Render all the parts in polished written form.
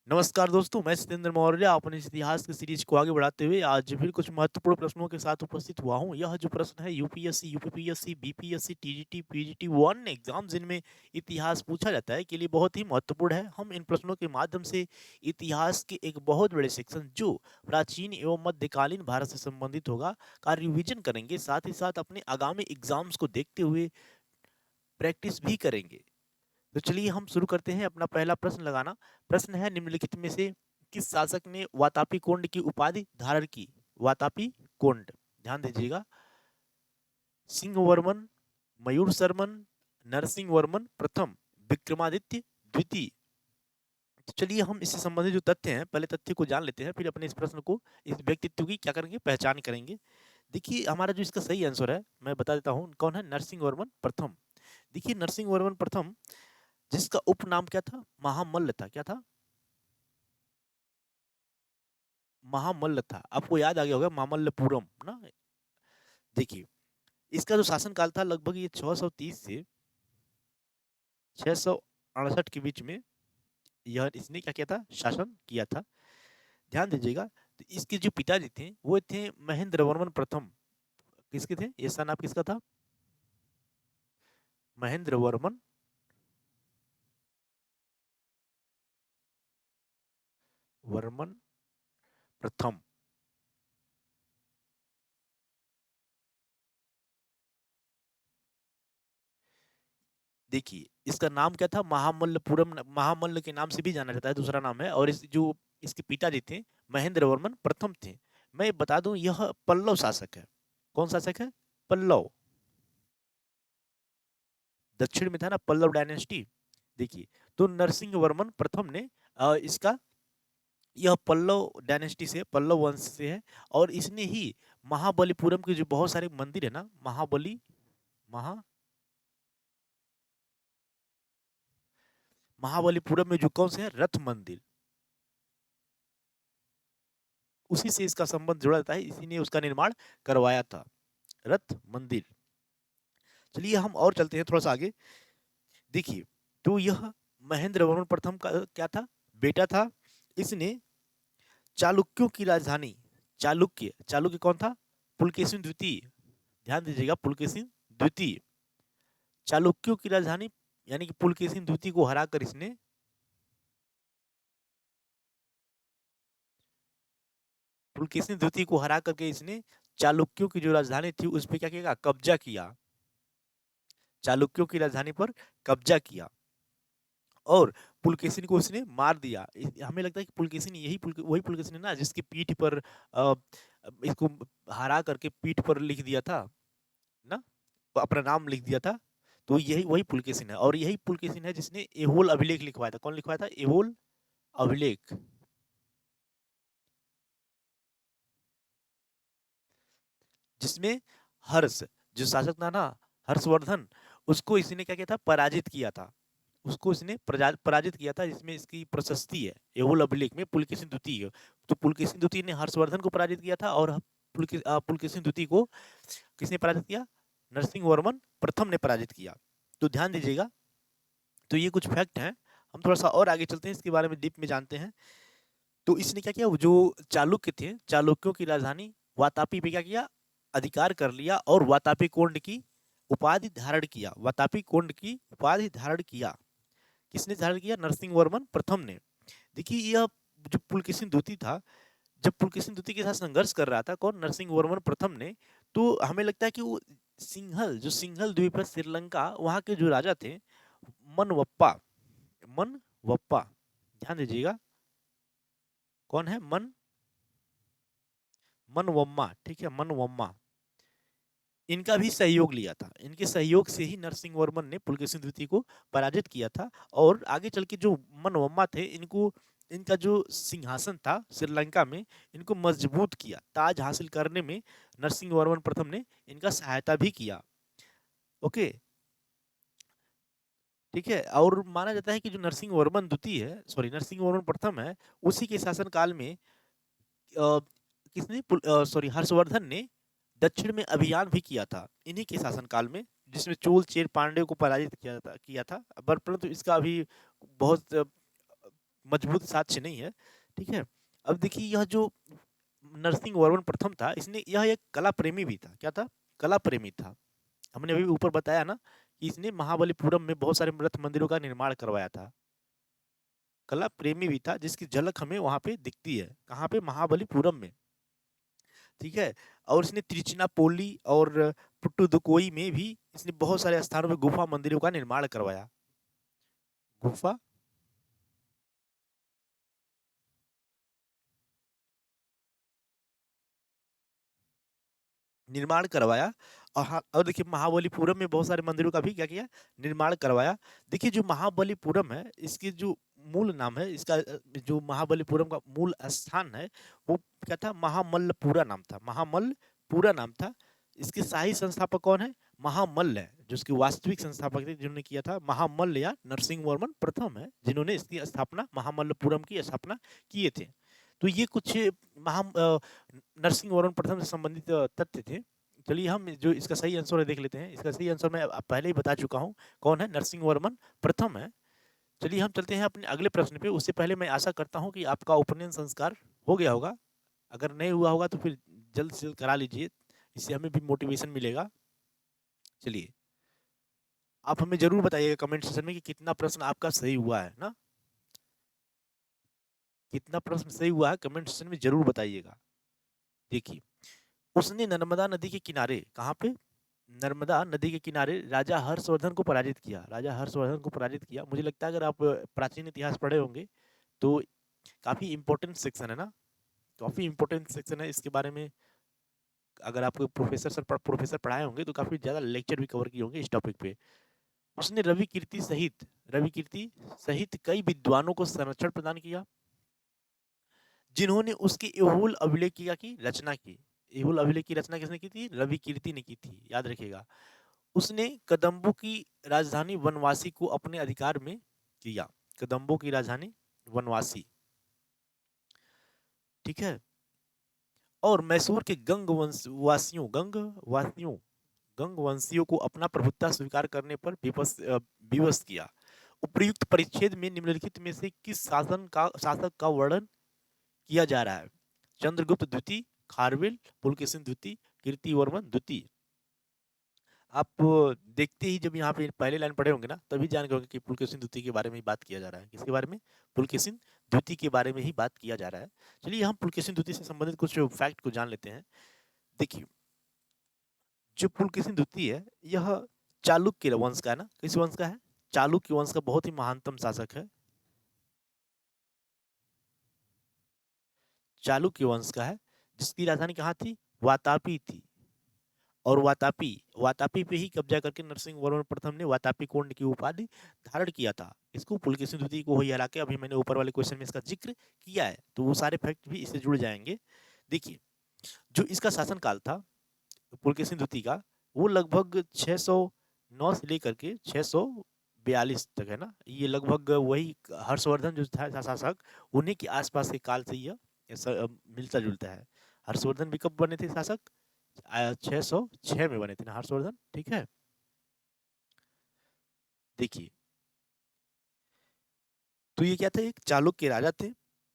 नमस्कार दोस्तों, मैं सत्येंद्र मौर्य अपने इस इतिहास की सीरीज को आगे बढ़ाते हुए आज फिर कुछ महत्वपूर्ण प्रश्नों के साथ उपस्थित हुआ हूँ। यह जो प्रश्न है UPSC, UPPSC, BPSC, TGT, PGT 1 exam जिनमें इतिहास पूछा जाता है के लिए बहुत ही महत्वपूर्ण है। हम इन प्रश्नों के माध्यम से इतिहास के एक बहुत बड़े सेक्शन जो प्राचीन एवं मध्यकालीन भारत से संबंधित होगा का रिविजन करेंगे। साथ ही साथ अपने आगामी एग्जाम्स को देखते हुए प्रैक्टिस भी करेंगे। तो चलिए हम शुरू करते हैं अपना पहला प्रश्न लगाना। प्रश्न है निम्नलिखित में से किस शासक ने वातापी कोंड की उपाधि धारण की? वातापी कोंड, ध्यान दीजिएगा। सिंहवर्मन, मयूर शर्मन, नरसिंह वर्मन प्रथम, विक्रमादित्य द्वितीय। तो चलिए हम इससे संबंधित जो तथ्य हैं पहले तथ्य को जान लेते हैं, फिर अपने इस प्रश्न को, इस व्यक्तित्व की क्या करेंगे, पहचान करेंगे। देखिए हमारा जो इसका सही आंसर है मैं बता देता हूँ कौन है, नरसिंह वर्मन प्रथम। देखिए नरसिंह वर्मन प्रथम जिसका उपनाम क्या था, महामल्ल था। क्या था? महामल्ल था। आपको याद आ गया होगा मामल्लपुरम ना। देखिए इसका जो शासन काल था लगभग ये 630 से 668 के बीच में यह इसने क्या किया था, शासन किया था। ध्यान दीजिएगा। तो इसके जो पिताजी थे वो थे महेंद्र वर्मन प्रथम। किसके थे, ये सन आप किसका था? महेंद्र वर्मन वर्मन प्रथम। देखिए इसका नाम क्या था, महामल्लपुरम, महामल्ल के नाम से भी जाना जाता है, दूसरा नाम है। और इस जो इसके पिताजी थे महेंद्र वर्मन प्रथम थे। मैं बता दूं यह पल्लव शासक है। कौन शासक है? पल्लव। दक्षिण में था ना पल्लव डायनेस्टी। देखिए तो नरसिंह वर्मन प्रथम ने इसका, यह पल्लव डायनेस्टी से, पल्लव वंश से है। और इसने ही महाबलीपुरम के जो बहुत सारे मंदिर है ना, महाबली, महा महाबलीपुरम में जो कौन से है, रथ मंदिर, उसी से इसका संबंध जुड़ा रहता है, इसी ने उसका निर्माण करवाया था, रथ मंदिर। चलिए हम और चलते हैं थोड़ा सा आगे। देखिए तो यह महेंद्र वर्मन प्रथम का क्या था, बेटा था। इसने चालुक्यों की राजधानी, चालुक्य, चालुक्य कौन था? पुलकेशिन द्वितीय। ध्यान दीजिएगा, पुलकेशिन द्वितीय। चालुक्यों की राजधानी यानी कि पुलकेशिन द्वितीय को हराकर इसने, पुलकेशिन द्वितीय को हरा करके इसने चालुक्यों की जो राजधानी थी उस पर क्या किया, कब्जा किया। चालुक्यों की राजधानी पर कब्जा किया और पुलकेशिन को उसने मार दिया। हमें लगता है कि पुलकेशिन यही वही पुलकेशिन है ना जिसकी पीठ पर इसको हरा करके पीठ पर लिख दिया था ना, अपना नाम लिख दिया था। तो यही वही पुलकेशिन है। और यही पुलकेशिन है जिसने एहोल अभिलेख लिखवाया था। कौन लिखवाया था? एहोल अभिलेख। जिसमें हर्ष, जो शासक था ना, हर्षवर्धन, उसको इसने क्या किया था, पराजित किया था। उसको इसने पराजित किया था, जिसमें इसकी प्रशस्ति है एहोल अभिलेख में पुलकेशिन द्वितीय। तो पुलकेशिन द्वितीय ने हर्षवर्धन को पराजित किया था और पुलकेशिन द्वितीय को किसने पराजित किया? नरसिंह वर्मन प्रथम ने पराजित किया। तो ध्यान दीजिएगा। तो ये कुछ फैक्ट हैं। हम थोड़ा सा और आगे चलते हैं, इसके बारे में डीप में जानते हैं। तो इसने क्या किया, जो चालुक्य थे, चालुक्यों की राजधानी वातापी पे क्या किया, अधिकार कर लिया और वातापी कोंड की उपाधि धारण किया। वातापी कोंड की उपाधि धारण किया। किसने धारण किया? नरसिंह वर्मन प्रथम ने। देखिए यह जो पुलकेशिन द्वितीय था, जब पुलकेशिन द्वितीय के साथ संघर्ष कर रहा था कौन, नरसिंह वर्मन प्रथम ने, तो हमें लगता है कि वो सिंहल, जो सिंहल द्वीप है श्रीलंका, वहां के जो राजा थे मनवप्पा, मनवप्पा, ध्यान दीजिएगा, कौन है? मनवम्मा, ठीक है, मनवम्मा, इनका भी सहयोग लिया था। इनके सहयोग से ही नरसिंह वर्मन ने पुलकेशिन द्वितीय को पराजित किया था। और आगे चल के जो मनवम्मा थे, इनको, इनका जो सिंहासन था श्रीलंका में, इनको मजबूत किया। ताज हासिल करने में नरसिंह वर्मन प्रथम ने इनका सहायता भी किया। ओके, ठीक है। और माना जाता है कि जो नरसिंह वर्मन द्वितीय है, सॉरी नरसिंह वर्मन प्रथम है, उसी के शासन काल में किसने, सॉरी हर्षवर्धन ने दक्षिण में अभियान भी किया था, इन्हीं के शासनकाल में, जिसमें चोल चेर पांड्य को पराजित किया था। पर परंतु इसका अभी बहुत मजबूत साक्ष्य नहीं है, ठीक है। अब देखिए यह जो नरसिंह वर्मन प्रथम था, इसने यह एक कला प्रेमी भी था। क्या था? कला प्रेमी था। हमने अभी ऊपर बताया ना कि इसने महाबलीपुरम में बहुत सारे रथ मंदिरों का निर्माण करवाया था। कला प्रेमी भी था, जिसकी झलक हमें वहां पे दिखती है। कहाँ पे? महाबलीपुरम में, ठीक है। और इसने त्रिचिनापोली और पुट्टुदुकोई में भी इसने बहुत सारे स्थानों पे गुफा मंदिरों का निर्माण करवाया। गुफा निर्माण करवाया। और हाँ, और देखिए महाबलीपुरम में बहुत सारे मंदिरों का भी क्या किया? निर्माण करवाया। देखिए जो महाबलीपुरम है, इसकी जो मूल नाम है इसका, जो महाबलीपुरम का मूल स्थान है वो क्या था? महामल्लपुरा नाम था। महामल्लपुरा नाम था। इसके शाही संस्थापक कौन है? महामल्ल है, जो इसके वास्तविक संस्थापक थे, जिन्होंने किया था महामल्ल या नरसिंह वर्मन प्रथम है, जिन्होंने इसकी स्थापना, महामल्लपुरम की स्थापना किए थे। तो ये कुछ नरसिंह वर्मन प्रथम से संबंधित तथ्य थे। चलिए हम जो इसका सही आंसर है देख लेते हैं। इसका सही आंसर मैं पहले ही बता चुका हूँ, कौन है? नरसिंह वर्मन प्रथम है। चलिए हम चलते हैं अपने अगले प्रश्न पे। उससे पहले मैं आशा करता हूँ कि आपका उपनयन संस्कार हो गया होगा। अगर नहीं हुआ होगा तो फिर जल्द से जल्द करा लीजिए, इससे हमें भी मोटिवेशन मिलेगा। चलिए आप हमें जरूर बताइएगा कमेंट सेक्शन में कि कितना प्रश्न आपका सही हुआ है ना, कितना प्रश्न सही हुआ है कमेंट सेक्शन में जरूर बताइएगा। देखिए उसने नर्मदा नदी के किनारे, कहाँ पे? नर्मदा नदी के किनारे राजा हर्षवर्धन को पराजित किया। राजा हर्षवर्धन को पराजित किया। मुझे लगता है अगर आप प्राचीन इतिहास पढ़े होंगे तो काफी इंपॉर्टेंट सेक्शन है ना, काफी इंपॉर्टेंट सेक्शन है। इसके बारे में अगर आपको प्रोफेसर पढ़ाए होंगे तो काफी ज्यादा लेक्चर भी कवर किए होंगे इस टॉपिक पे। उसने रवि कीर्ति सहित कई विद्वानों को संरक्षण प्रदान किया, जिन्होंने उसके एहोल अभिलेख की रचना की। एहोल अभिलेख की रचना किसने की थी? रवि कीर्ति ने की थी, याद रखिएगा। उसने कदम्बों की राजधानी वनवासी को अपने अधिकार में किया। कदम्बों की राजधानी वनवासी, ठीक है। और मैसूर के गंग वंशियों को अपना प्रभुत्व स्वीकार करने पर विवश किया। उपर्युक्त परिच्छेद में निम्नलिखित में से किस शासक का वर्णन किया जा रहा है? चंद्रगुप्त द्वितीय, खारवेल, पुलकेशिन द्वितीय, कीर्तिवर्मन द्वितीय। आप देखते ही जब यहाँ पे पहले लाइन पढ़े होंगे ना, तभी जान गए होंगे कि पुलकेशिन द्वितीय के बारे में ही बात किया जा रहा है। किसके बारे में? पुलकेशिन द्वितीय के बारे में ही बात किया जा रहा है। चलिए हम पुलकेशिन द्वितीय से संबंधित कुछ फैक्ट को जान लेते हैं। देखिए जो पुलकेशिन द्वितीय है, यह चालुक्य वंश का है ना। किस वंश का है? चालुक्य वंश का बहुत ही महानतम शासक है। चालुक्य वंश का है, जिसकी राजधानी कहाँ थी? वातापी थी। और वातापी वातापी पे ही कब्जा करके नरसिंह वर्मन प्रथम ने वातापी कोंड की उपाधि धारण किया था। इसको पुलकेशिन द्वितीय को ही हरा के, अभी मैंने ऊपर वाले क्वेश्चन में इसका जिक्र किया है, तो वो सारे फैक्ट भी इससे जुड़ जाएंगे। देखिए जो इसका शासन काल था पुलकेशिन द्वितीय का, वो लगभग 609 से लेकर के 642 तक है ना। ये लगभग वही हर्षवर्धन जो था शासक, उन्हीं के आसपास के काल से यह मिलता जुलता है। हर्षवर्धन भी कब बने थे शासक? 606 में बने थे ना हर्षवर्धन, ठीक है। देखिए तो ये क्या थे? एक चालुक्य राजा थे।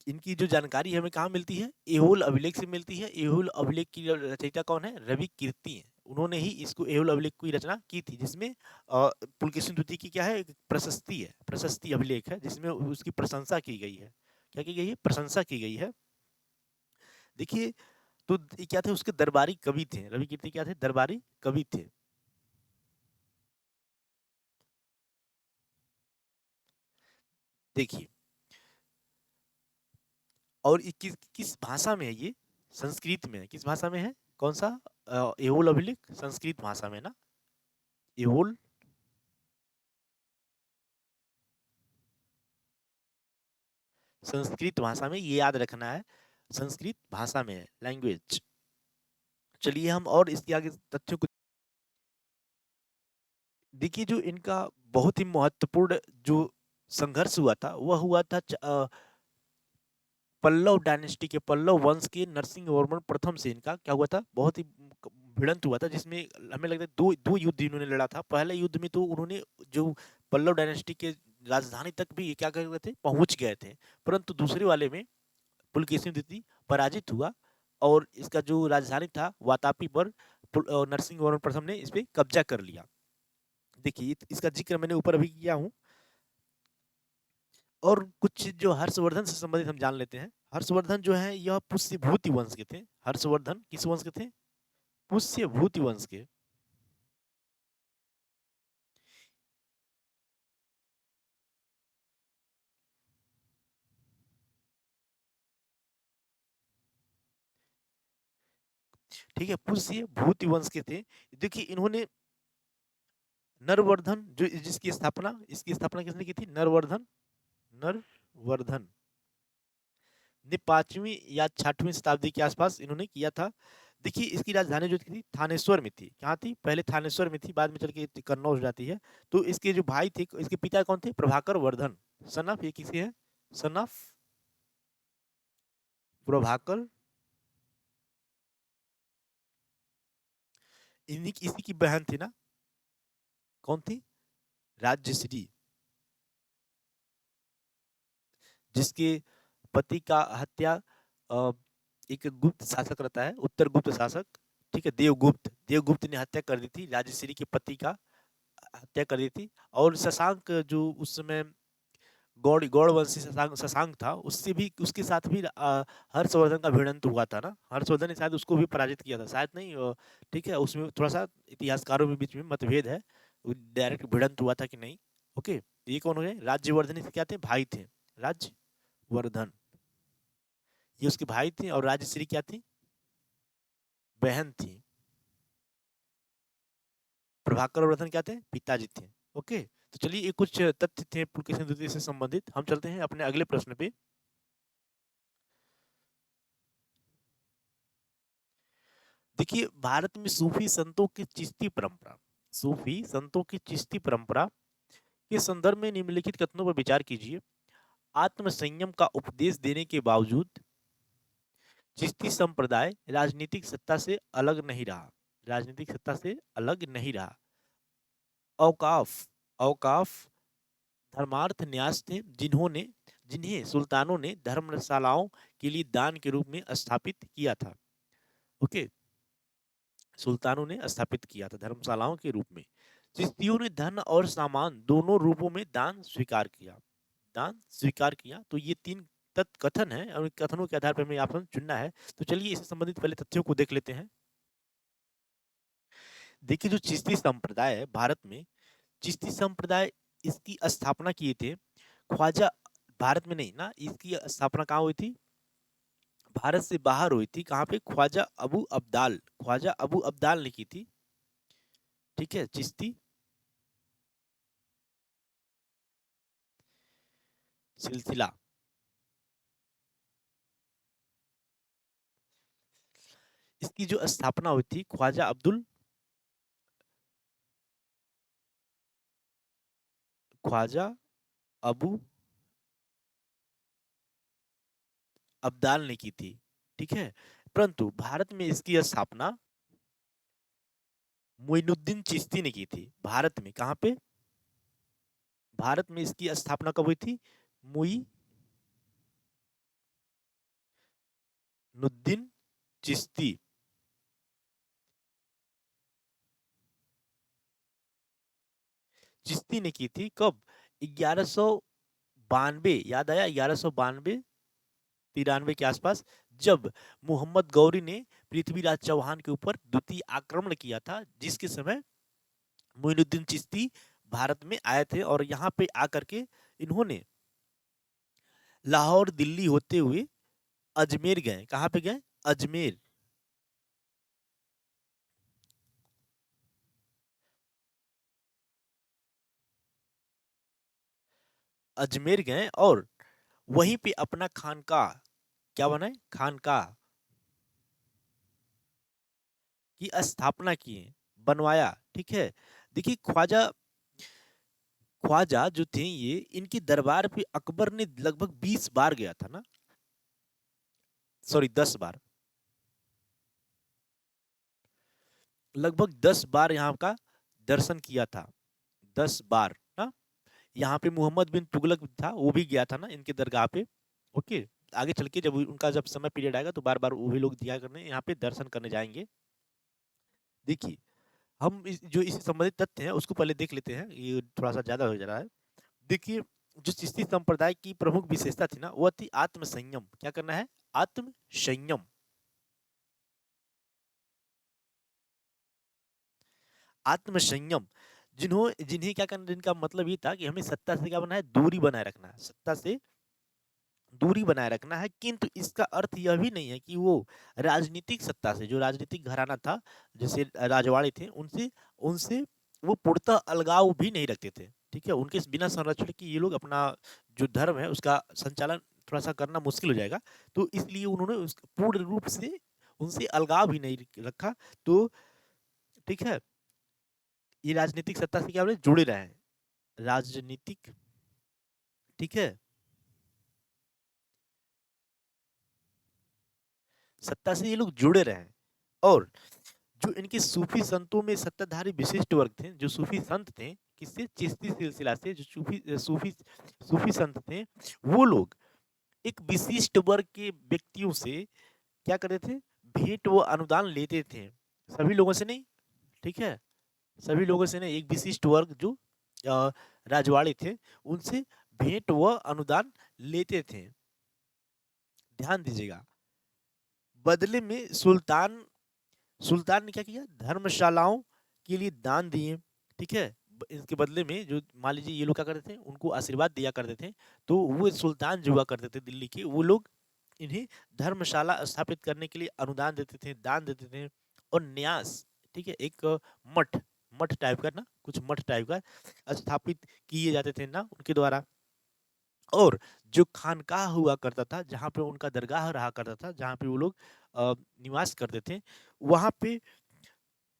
इनकी जो जानकारी हमें कहाँ मिलती है? एहोल अभिलेख से मिलती है। एहोल अभिलेख की रचयिता कौन है? रवि कीर्ति है। उन्होंने ही इसको एहोल अभिलेख की रचना की थी, जिसमें पुलकेशिन द्वितीय की क्या है? प्रशस्ति है, प्रशस्ति अभिलेख है, जिसमें उसकी प्रशंसा की गई है। क्या की गई है? प्रशंसा की गई है। देखिए तो ये क्या थे? उसके दरबारी कवि थे। रवि कीर्ति क्या थे? दरबारी कवि थे। देखिए और किस किस भाषा में है ये? संस्कृत में है। किस भाषा में है? कौन सा? एहोल अभिलेख संस्कृत भाषा में ना। एहोल संस्कृत भाषा में, ये याद रखना है, संस्कृत भाषा में है, लैंग्वेज। चलिए हम और इसके आगे तथ्यों को देखिए। जो इनका बहुत ही महत्वपूर्ण जो संघर्ष हुआ था, वह हुआ था पल्लव डायनेस्टी के, पल्लव वंश के नरसिंह वर्मन प्रथम से इनका क्या हुआ था? बहुत ही भिड़ंत हुआ था, जिसमें हमें लगता है दो दो युद्ध इन्होंने लड़ा था। पहले युद्ध में तो उन्होंने जो पल्लव डायनेस्टी के राजधानी तक भी ये क्या कर गए थे, पहुंच गए थे। परंतु दूसरे वाले में पुलकेशिन द्वितीय पराजित हुआ और इसका जो राजधानी था वातापी पर नरसिंहवर्मन प्रथम ने इस पे कब्जा कर लिया। देखिए इसका जिक्र मैंने ऊपर अभी किया हूँ। और कुछ जो हर्षवर्धन से संबंधित हम जान लेते हैं। हर्षवर्धन जो है यह पुष्यभूति वंश के थे। हर्षवर्धन किस वंश के थे? पुष्यभूति वंश के। ठीक है, पुष्यभूति वंश के थे। देखिए इन्होंने नरवर्धन जो जिसकी स्थापना इसकी स्थापना किसने की थी? नरवर्धन। नरवर्धन ने 5वीं या 6वीं शताब्दी के आसपास इन्होंने किया था। देखिए इसकी राजधानी जो थी थानेश्वर में थी। कहाँ थी? पहले थानेश्वर में थी, बाद में चल के कन्नौज हो जाती है। तो इसके जो भाई थे, इसके पिता कौन थे? प्रभाकर वर्धन। सन ऑफ ये किसी है? Son of Prabhakar. इसी की बहन थी ना, कौन थी? राज्यश्री, जिसके पति का हत्या एक गुप्त शासक रहता है, उत्तर गुप्त शासक, ठीक है, देवगुप्त। देवगुप्त ने हत्या कर दी थी राजश्री के पति का, हत्या कर दी थी। और शशांक जो उस समय गौड़ वंशी शशांक शशांक था, उससे भी उसके साथ भी हर्षवर्धन का भिड़ंत हुआ था ना। हर्षवर्धन ने शायद उसको भी पराजित किया था, शायद नहीं ठीक है, उसमें थोड़ा सा इतिहासकारों के बीच में मतभेद है, डायरेक्ट भिड़ंत हुआ था कि नहीं। ओके, ये कौन हो गए? राज्यवर्धन से क्या थे? भाई थे। राज्यवर्धन ये उसके भाई थे और राजश्री क्या थी? बहन थी। प्रभाकर वर्धन क्या थे? पिताजी थे। ओके, तो चलिए ये कुछ तथ्य थे पुलकेशिन द्वितीय से संबंधित। हम चलते हैं अपने अगले प्रश्न पे। देखिए भारत में सूफी संतों की चिश्ती परंपरा, सूफी संतों की चिश्ती परंपरा के संदर्भ में निम्नलिखित कथनों पर विचार कीजिए। आत्म संयम का उपदेश देने के बावजूद चिश्ती संप्रदाय राजनीतिक सत्ता से अलग नहीं रहा। राजनीतिक सत्ता से अलग नहीं रहा। औकाफ, औकाफ धर्मार्थ न्यास थे जिन्होंने जिन्हें सुल्तानों ने धर्मशालाओं के लिए दान के रूप में स्थापित किया था। ओके, सुल्तानों ने स्थापित किया था धर्मशालाओं के रूप में। चिश्तियों ने धन और सामान दोनों रूपों में दान स्वीकार किया। दान स्वीकार किया। तो ये 3 तत्व कथन है और कथनों के आधार पर हमें आपको चुनना है। तो चलिए इससे संबंधित पहले तथ्यों को देख लेते हैं। देखिए जो चिश्ती संप्रदाय है भारत में, चिश्ती संप्रदाय इसकी स्थापना किए थे ख्वाजा, भारत में नहीं ना, इसकी स्थापना कहाँ हुई थी? भारत से बाहर हुई थी। कहाँ पे? ख्वाजा अबू अब्दाल, ख्वाजा अबू अब्दाल ने की थी। ठीक है, चिश्ती सिलसिला। इसकी जो स्थापना हुई थी ख्वाजा अब्दुल ख्वाजा अबू अब्दाल ने की थी। ठीक है, परंतु भारत में इसकी स्थापना मोइनुद्दीन चिश्ती ने की थी। भारत में कहाँ पे? भारत में इसकी स्थापना कब हुई थी? मोइनुद्दीन चिश्ती चिश्ती ने की थी। कब? 1192, याद आया? 1192 93 के आसपास, जब मोहम्मद गौरी ने पृथ्वीराज चौहान के ऊपर द्वितीय आक्रमण किया था, जिसके समय मोइनुद्दीन चिश्ती भारत में आए थे और यहाँ पे आकर के इन्होंने लाहौर दिल्ली होते हुए अजमेर गए। कहाँ पे गए? अजमेर। अजमेर गए और वहीं पे अपना खानका क्या बनाए? खानका की स्थापना किए, बनवाया। ठीक है, देखिए ख्वाजा ख्वाजा जो थे ये, इनके दरबार पे अकबर ने लगभग 20 बार गया था ना, सॉरी 10 बार, लगभग 10 बार यहाँ का दर्शन किया था। 10 बार ना, यहाँ पे मोहम्मद बिन तुगलक था, वो भी गया था ना इनके दरगाह पे। ओके, आगे चल के जब उनका जब समय पीरियड आएगा तो बार बार वही लोग दिया करने यहाँ पे दर्शन करने जाएंगे। देखिए, हम जो इससे संबंधित तथ्य हैं उसको पहले देख लेते हैं, ये थोड़ा सा ज्यादा हो जा रहा है। देखिए, जो चिश्ती संप्रदाय की प्रमुख विशेषता थी ना, वह थी आत्म संयम। क्या करना है? आत्म संयम। आत्म संयम, जिन्हें क्या करना, जिनका मतलब ये था कि हमें सत्ता से क्या बनाए, दूरी बनाए रखना है, सत्ता से दूरी बनाए रखना है। किंतु इसका अर्थ यह भी नहीं है कि वो राजनीतिक सत्ता से, जो राजनीतिक घराना था, जैसे राजवाड़े थे, उनसे उनसे वो पूर्णतः अलगाव भी नहीं रखते थे। ठीक है, उनके बिना संरक्षण के ये लोग अपना जो धर्म है उसका संचालन थोड़ा सा करना मुश्किल हो जाएगा। तो इसलिए उन्होंने पूर्ण रूप से उनसे अलगाव ही नहीं रखा। तो ठीक है, ये राजनीतिक सत्ता से क्या बोले, जुड़े रहे, राजनीतिक, ठीक है, सत्ता से ये लोग जुड़े रहे। और जो इनके सूफी संतों में सत्ताधारी विशिष्ट वर्ग थे, जो सूफी संत थे, किससे, चिश्ती सिलसिला से, जो सूफी सूफी सूफी संत थे, वो लोग एक विशिष्ट वर्ग के व्यक्तियों से क्या करते थे, भेंट व अनुदान लेते थे। सभी लोगों से नहीं, ठीक है, सभी लोगों से नहीं, एक विशिष्ट वर्ग जो अ, राजवाड़े थे, उनसे भेंट व अनुदान लेते थे। ध्यान दीजिएगा, बदले में सुल्तान सुल्तान ने क्या किया, धर्मशालाओं के लिए दान दिए। ठीक है, इसके बदले में जो मान लीजिए ये लोग क्या करते थे, उनको आशीर्वाद दिया करते थे। तो वो सुल्तान जो हुआ करते थे दिल्ली के, वो लोग इन्हें धर्मशाला स्थापित करने के लिए अनुदान देते थे, दान देते थे। और न्यास, ठीक है, एक मठ, मठ टाइप का ना, कुछ मठ टाइप का स्थापित किए जाते थे ना उनके द्वारा। और जो खानकाह हुआ करता था, जहाँ पे उनका दरगाह रहा करता था, जहाँ पे वो लोग निवास करते थे, वहाँ पे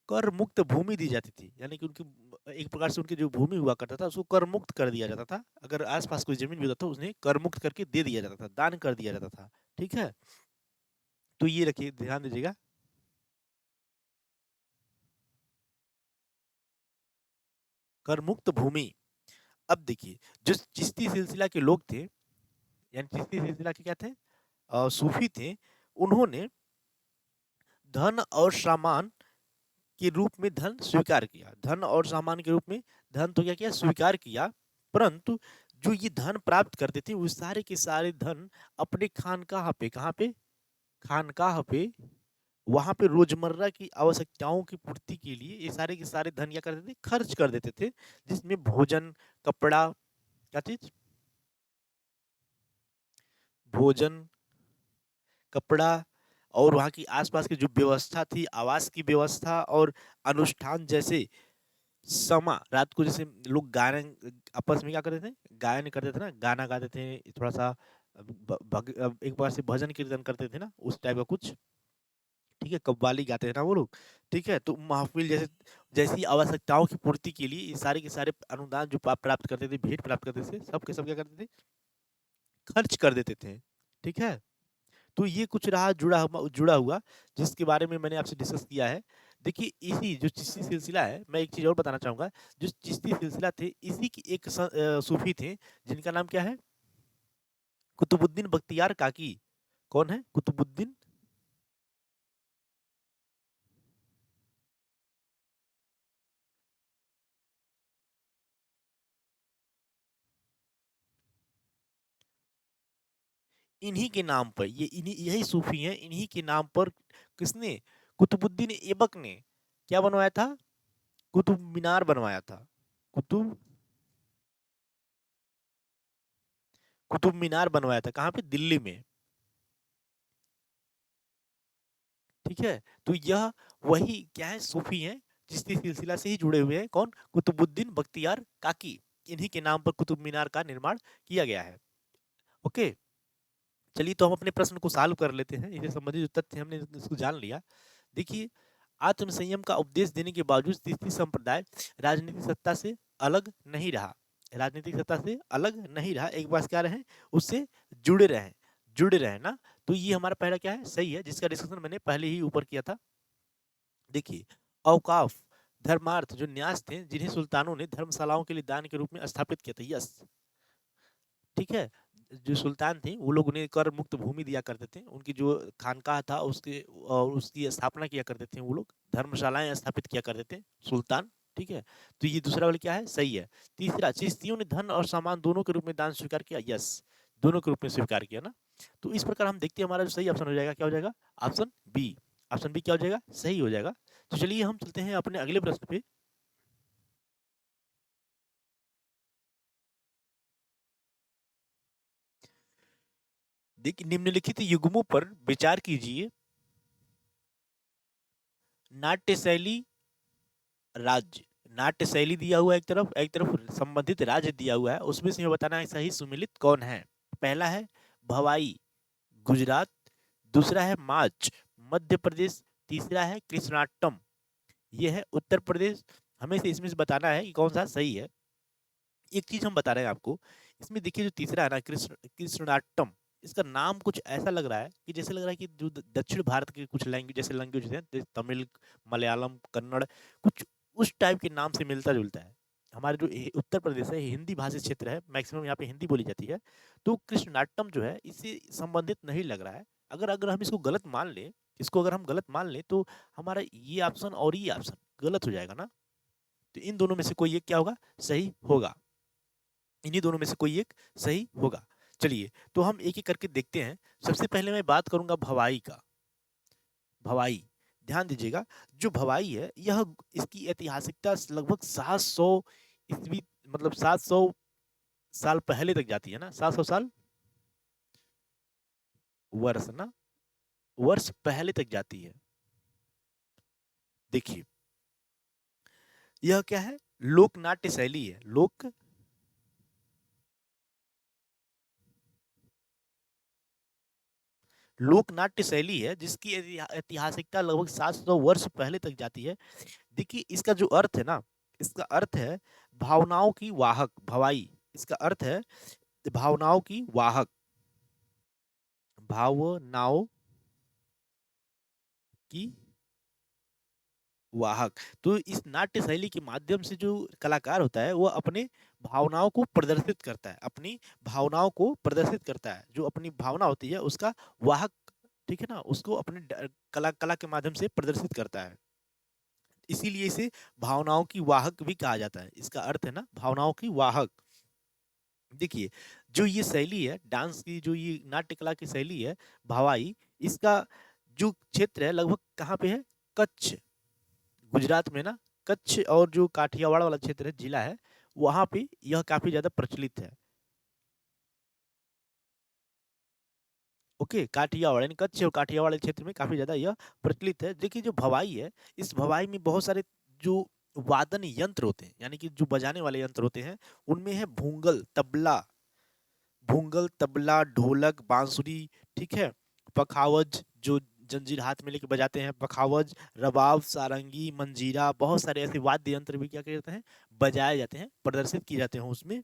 कर मुक्त भूमि दी जाती थी। यानी कि उनकी एक प्रकार से उनकी जो भूमि हुआ करता था उसको कर मुक्त कर दिया जाता था। अगर आसपास कोई जमीन भी होता था उन्हें कर मुक्त करके दे दिया जाता था, दान कर दिया जाता था। ठीक है, तो ये रखिए, ध्यान दीजिएगा, कर मुक्त भूमि। अब देखिए, जो चिश्ती सिलसिला के लोग थे, यानी चिश्ती सिलसिला के क्या थे, सूफी थे, उन्होंने धन और सामान के रूप में धन स्वीकार किया, धन और सामान के रूप में धन तो क्या किया, स्वीकार किया। परंतु जो ये धन प्राप्त करते थे वो सारे के सारे धन अपने खानकाह पे, कहाँ पे, खानकाह पे, वहां पे रोजमर्रा की आवश्यकताओं की पूर्ति के लिए ये सारे के सारे धन क्या करते थे, खर्च कर देते थे। जिसमें भोजन, कपड़ा, क्या चीज, भोजन, कपड़ा, और वहाँ की आसपास की जो व्यवस्था थी, आवास की व्यवस्था और अनुष्ठान, जैसे समा, रात को जैसे लोग गायन आपस में क्या करते थे, गायन करते थे ना, गाना गाते थे, थोड़ा सा एक बार से भजन कीर्तन करते थे ना, उस टाइप का कुछ। ठीक है, कव्वाली गाते थे ना वो लोग। ठीक है, तो महफिल जैसे, जैसी आवश्यकताओं की पूर्ति के लिए ये सारे के सारे अनुदान जो प्राप्त करते थे, भेंट प्राप्त करते थे, सब के सब क्या करते थे, खर्च कर देते थे। ठीक है, तो ये कुछ रहा जुड़ा हुआ, जिसके बारे में मैंने आपसे डिस्कस किया है। देखिए, इसी जो चिश्ती सिलसिला है, मैं एक चीज और बताना चाहूंगा। जो चिश्ती सिलसिला थे, इसी की एक सूफी थे, जिनका नाम क्या है, कुतुबुद्दीन बख्तियार काकी। कौन है कुतुबुद्दीन? इन्हीं के नाम पर, ये इन्हीं, यही सूफी हैं, इन्हीं के नाम पर किसने, कुतुबुद्दीन ऐबक ने क्या बनवाया था, कुतुब मीनार बनवाया था। कुतुब कुतुब मीनार बनवाया था, कहाँ पे, दिल्ली में। ठीक है, तो यह वही क्या है, सूफी हैं, चिश्ती सिलसिला से ही जुड़े हुए हैं। कौन, कुतुबुद्दीन बख्तियार काकी। इन्हीं के नाम पर कुतुब मीनार का निर्माण किया गया है। ओके, चलिए, तो हम अपने प्रश्न को सॉल्व कर लेते हैं, इससे संबंधित जो तथ्य हमने इसको जान लिया। देखिए, आत्म संयम का उपदेश देने के बावजूद चिश्ती संप्रदाय राजनीतिक सत्ता से अलग नहीं रहा, राजनीतिक सत्ता से अलग नहीं रहा, एक बात क्या रहे, उससे जुड़े रहे, जुड़े रहे ना। तो ये हमारा पहला क्या है, सही है, जिसका डिस्कशन मैंने पहले ही ऊपर किया था। देखिए, औकाफ धर्मार्थ जो न्यास थे, जिन्हें सुल्तानों ने धर्मशालाओं के लिए दान के रूप में स्थापित किया था। यस, ठीक है। जो सुल्तान थे वो लोग उन्हें कर मुक्त भूमि दिया करते थे, उनकी जो खानकाह था उसके और उसकी स्थापना किया करते थे, वो लोग धर्मशालाएं स्थापित किया करते थे सुल्तान। ठीक है, तो ये दूसरा वाला क्या है, सही है। तीसरा, चिश्तियों ने धन और सामान दोनों के रूप में दान स्वीकार किया। यस, दोनों के रूप में स्वीकार किया ना। तो इस प्रकार हम देखते हैं हमारा जो सही ऑप्शन हो जाएगा, क्या हो जाएगा, ऑप्शन बी। ऑप्शन बी क्या हो जाएगा, सही हो जाएगा। तो चलिए हम चलते हैं अपने अगले प्रश्न पे। देखिए, निम्नलिखित युग्मों पर विचार कीजिए। नाट्य शैली, राज्य, नाट्य शैली दिया हुआ है एक तरफ संबंधित राज्य दिया हुआ है, उसमें से हमें बताना है सही सुमेलित कौन है। पहला है भवाई, गुजरात। दूसरा है माच, मध्य प्रदेश। तीसरा है कृष्णाटम, ये है उत्तर प्रदेश। हमें से इसमें से बताना है कि कौन सा सही है। एक चीज हम बता रहे हैं आपको, इसमें देखिए जो तीसरा है ना, कृष्णाटम, इसका नाम कुछ ऐसा लग रहा है कि जैसे लग रहा है कि जो दक्षिण भारत के कुछ लैंग्वेज, जैसे लैंग्वेज हैं, जैसे तमिल, मलयालम, कन्नड़, कुछ उस टाइप के नाम से मिलता जुलता है। हमारे जो उत्तर प्रदेश है, हिंदी भाषी क्षेत्र है, मैक्सिमम यहाँ पे हिंदी बोली जाती है। तो कृष्णाटम जो है इससे संबंधित नहीं लग रहा है। अगर अगर हम इसको गलत मान लें, इसको अगर हम गलत मान लें तो हमारा ये ऑप्शन और ये ऑप्शन गलत हो जाएगा ना। तो इन दोनों में से कोई एक क्या होगा, सही होगा। इन्हीं दोनों में से कोई एक सही होगा। चलिए, तो हम एक एक करके देखते हैं। सबसे पहले मैं बात करूंगा भवाई का। भवाई, ध्यान दीजिएगा, जो भवाई है यह, इसकी ऐतिहासिकता लगभग 700 ईस्वी, मतलब 700 साल पहले तक जाती है ना, 700 साल वर्ष ना, वर्ष पहले तक जाती है। देखिए, यह क्या है, लोक नाट्य शैली है। लोक नाट्य शैली है जिसकी ऐतिहासिकता लगभग 700 वर्ष पहले तक जाती है। देखिए, इसका जो अर्थ है ना, इसका अर्थ है भावनाओं की वाहक। भवाई, इसका अर्थ है भावनाओं की वाहक, भावनाओं की वाहक। तो इस नाट्य शैली के माध्यम से जो कलाकार होता है वो अपने भावनाओं को प्रदर्शित करता है, अपनी भावनाओं को प्रदर्शित करता है। जो अपनी भावना होती है उसका वाहक, ठीक है ना, उसको अपने कला कला के माध्यम से प्रदर्शित करता है। इसीलिए इसे भावनाओं की वाहक भी कहा जाता है। इसका अर्थ है ना, भावनाओं की वाहक। देखिए, जो ये शैली है डांस की, जो ये नाट्य कला की शैली है भवाई, इसका जो क्षेत्र है लगभग कहाँ पे है, कच्छ, गुजरात में ना। कच्छ और जो काठियावाड़ वाला क्षेत्र है, जिला है, वहां पे यह काफी ज्यादा प्रचलित है। ओके, काठियावाड़ यानी कच्छ और काठियावाड़ क्षेत्र में काफी ज्यादा यह प्रचलित है। देखिए, जो भवाई है, इस भवाई में बहुत सारे जो वादन यंत्र होते हैं, यानी कि जो बजाने वाले यंत्र होते हैं, उनमें है भूंगल, तबला, भूंगल, तबला, ढोलक, बांसुरी, ठीक है, पखावज, जो जंजीर हाथ में लेके बजाते हैं, पखावज, रबाब, सारंगी, मंजीरा, बहुत सारे ऐसे वाद्य यंत्र भी क्या कहते हैं, बजाए जाते हैं, प्रदर्शित किए जाते हैं उसमें।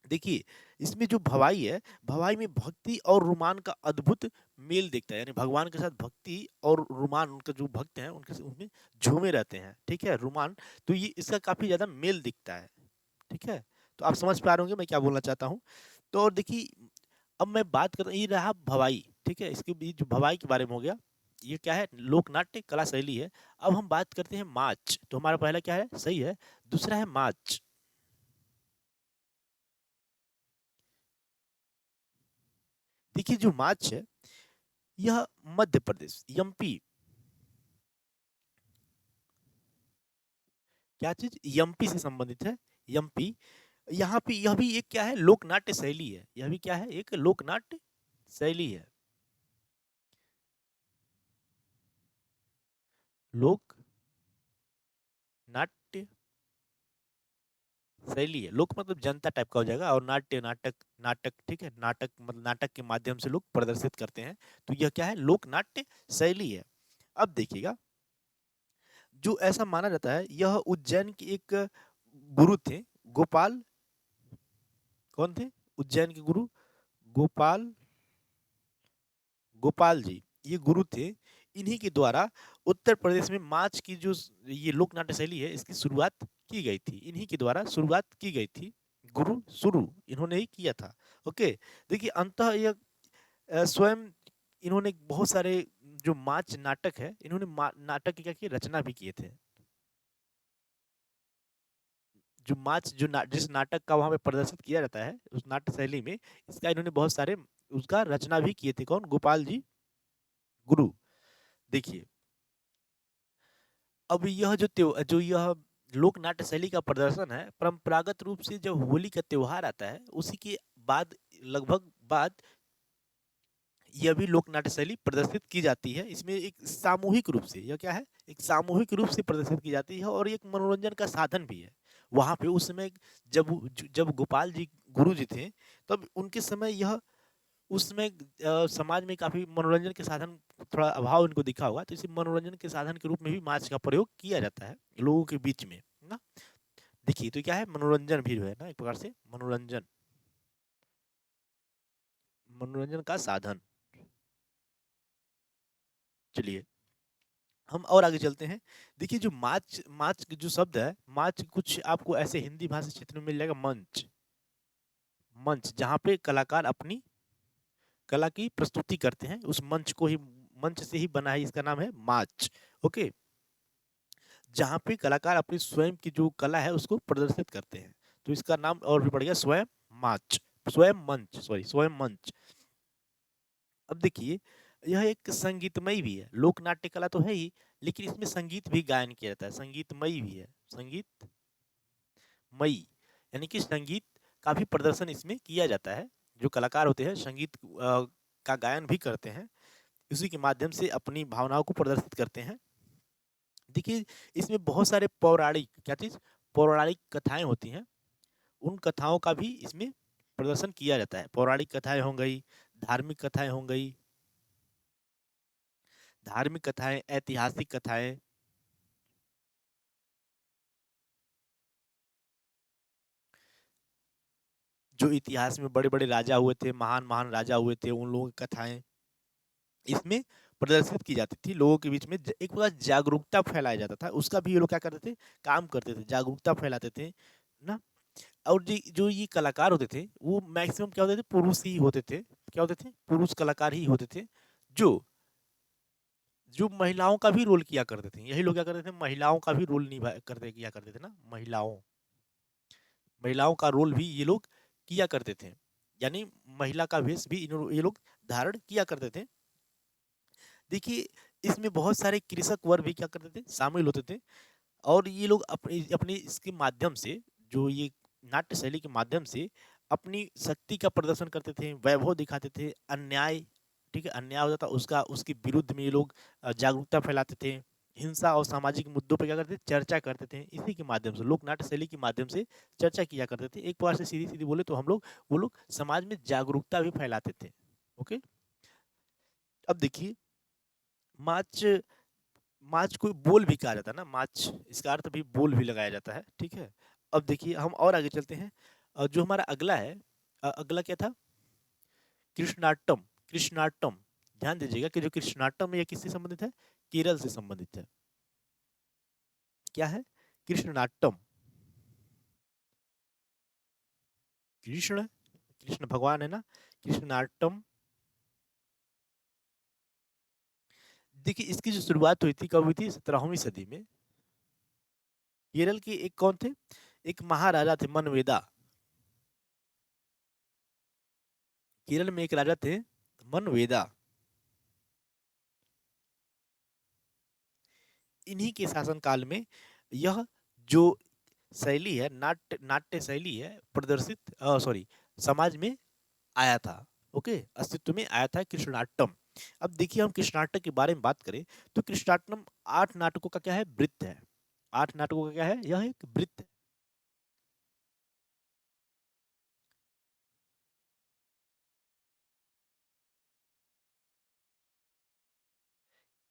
देखिए, इसमें जो भवाई है, भवाई में भक्ति और रोमान का अद्भुत मेल दिखता है। यानी भगवान के साथ भक्ति और रोमान, उनका जो भक्त हैं उनके उनमें झूमे रहते हैं, ठीक है, रोमान। तो ये इसका काफी ज्यादा मेल दिखता है, ठीक है। तो आप समझ पा रहे होंगे मैं क्या बोलना चाहता हूँ। तो और देखिए, अब मैं बात कर ये रहा भवाई, ठीक है, इसके बीच जो भवाई के बारे में हो गया, ये क्या है, लोक नाट्य कला शैली है। अब हम बात करते हैं माच। तो हमारा पहला क्या है, सही है। दूसरा है माच। देखिए, जो माच है यह मध्य प्रदेश, एमपी, क्या चीज, एमपी से संबंधित है, एमपी। यहाँ पे यह भी एक क्या है, लोक नाट्य शैली है। यह भी क्या है, एक लोक नाट्य शैली है। लोक नाट्य शैली है। लोक मतलब जनता टाइप का हो जाएगा, और नाट्य नाटक, नाटक, ठीक है, नाटक मतलब नाटक के माध्यम से लोग प्रदर्शित करते हैं। तो यह क्या है, लोक नाट्य शैली है। अब देखिएगा, जो ऐसा माना जाता है, यह उज्जैन के एक गुरु थे, गोपाल, कौन थे, उज्जैन के गुरु गोपाल, गोपाल जी, ये गुरु थे। इन्हीं के द्वारा उत्तर प्रदेश में माच की जो ये लोक नाट्य शैली है इसकी शुरुआत की गई थी, इन्हीं के द्वारा शुरुआत की गई थी। गुरु शुरू इन्होंने ही किया था। ओके, देखिए अंतः यह स्वयं इन्होंने बहुत सारे जो माच नाटक है, इन्होंने नाटक की क्या की रचना भी किए थे। जो माच जिस नाटक का वहां पे प्रदर्शित किया जाता है उस नाट्य शैली में, इसका इन्होंने बहुत सारे उसका रचना भी किए थे। कौन? गोपाल जी गुरु। देखिए, अब यह जो यह लोक नाट्य शैली का प्रदर्शन है, परंपरागत रूप से जब होली का त्योहार आता है उसी के बाद लगभग बाद यह भी लोक नाट्य शैली प्रदर्शित की जाती है। इसमें एक सामूहिक रूप से, यह क्या है, एक सामूहिक रूप से प्रदर्शित की जाती है और एक मनोरंजन का साधन भी है। वहां पे उस समय जब गोपाल जी गुरु जी थे, तब उनके समय यह उसमें समाज में काफी मनोरंजन के साधन थोड़ा अभाव इनको दिखा होगा, तो इसे मनोरंजन के साधन के रूप में भी माछ का प्रयोग किया जाता है लोगों के बीच में ना। देखिए, तो क्या है, मनोरंजन भी है ना, एक प्रकार से मनोरंजन, मनोरंजन का साधन। चलिए हम और आगे चलते हैं। देखिए, जो माच माच जो शब्द है, माच कुछ आपको ऐसे हिंदी भाषा क्षेत्र में मिल जाएगा, मंच। मंच जहाँ पे कलाकार अपनी कला की प्रस्तुति करते हैं, उस मंच को ही, मंच से ही बना है, इसका नाम है माच। ओके, जहाँ पे कलाकार अपनी स्वयं की जो कला है उसको प्रदर्शित करते हैं, तो इसका नाम और भी बढ़ गया स्वयं माच, स्वयं मंच, सॉरी स्वयं मंच। अब देखिए, यह एक संगीतमय भी है, लोक नाट्य कला तो है ही, लेकिन इसमें संगीत भी गायन किया जाता है, संगीतमयी भी है, संगीतमयी, यानी कि संगीत का भी प्रदर्शन इसमें किया जाता है। जो कलाकार होते हैं संगीत का गायन भी करते हैं, इसी के माध्यम से अपनी भावनाओं को प्रदर्शित करते हैं। देखिए, इसमें बहुत सारे पौराणिक, क्या चीज, पौराणिक कथाएं होती हैं, उन कथाओं का भी इसमें प्रदर्शन किया जाता है। पौराणिक कथाएं हो गई, धार्मिक कथाएं हो गई, धार्मिक कथाएं, ऐतिहासिक कथाएं, जो इतिहास में बड़े बड़े राजा हुए थे, महान महान राजा हुए थे, उन लोगों की कथाएं इसमें प्रदर्शित की जाती थी। लोगों के बीच में एक प्रकार जागरूकता फैलाया जाता था, उसका भी ये लोग क्या करते थे, काम करते थे, जागरूकता फैलाते थे ना। और जो ये कलाकार होते थे वो मैक्सिमम क्या होते थे, पुरुष ही होते थे, क्या होते थे, पुरुष कलाकार ही होते थे, जो जो महिलाओं का भी रोल किया करते थे। यही लोग क्या करते थे, महिलाओं का भी रोल निभा करते किया करते थे ना, महिलाओं महिलाओं का रोल भी ये लोग किया करते थे, यानी महिला का वेश भी ये लोग धारण किया करते थे। देखिए, इसमें बहुत सारे कृषक वर्ग भी क्या करते थे, शामिल होते थे, और ये लोग अपने अपने इसके माध्यम से, जो ये नाट्य शैली के माध्यम से अपनी शक्ति का प्रदर्शन करते थे, वैभव दिखाते थे, अन्याय, ठीक है, अन्याय होता था उसका, उसके विरुद्ध में ये लोग जागरूकता फैलाते थे, हिंसा और सामाजिक मुद्दों पर क्या करते थे, चर्चा करते थे। इसी के माध्यम से, लोक नाट्य शैली के माध्यम से चर्चा किया करते थे। एक प्रकार से सीधी सीधी बोले तो हम लोग, वो लोग समाज में जागरूकता भी फैलाते थे। ओके, अब देखिए, मार्च मार्च को बोल भी कहा जाता है ना, मार्च इसका अर्थ भी बोल भी लगाया जाता है, ठीक है। अब देखिए, हम और आगे चलते हैं। जो हमारा अगला है, अगला क्या था, कृष्णाटम। कृष्णाटम, ध्यान दीजिएगा कि जो कृष्णाटम है, ये किससे संबंधित है, केरल से संबंधित है। क्या है, कृष्णाटम, कृष्ण, कृष्ण भगवान है ना, कृष्णाटम। देखिए, इसकी जो शुरुआत हुई थी, कब हुई थी, 17वीं सदी में। केरल के एक कौन थे, एक महाराजा थे, मनवेदा। केरल में एक राजा थे, मनवेदा। इन्हीं के शासन काल में यह जो शैली है, नाट्य नाट्य शैली है, प्रदर्शित, सॉरी, समाज में आया था। ओके, अस्तित्व में आया था कृष्णाटम। अब देखिए, हम कृष्णाटक के बारे में बात करें तो कृष्णाटम 8 नाटकों का क्या है, वृत्त है। 8 नाटकों का क्या है, यह एक वृत्त है।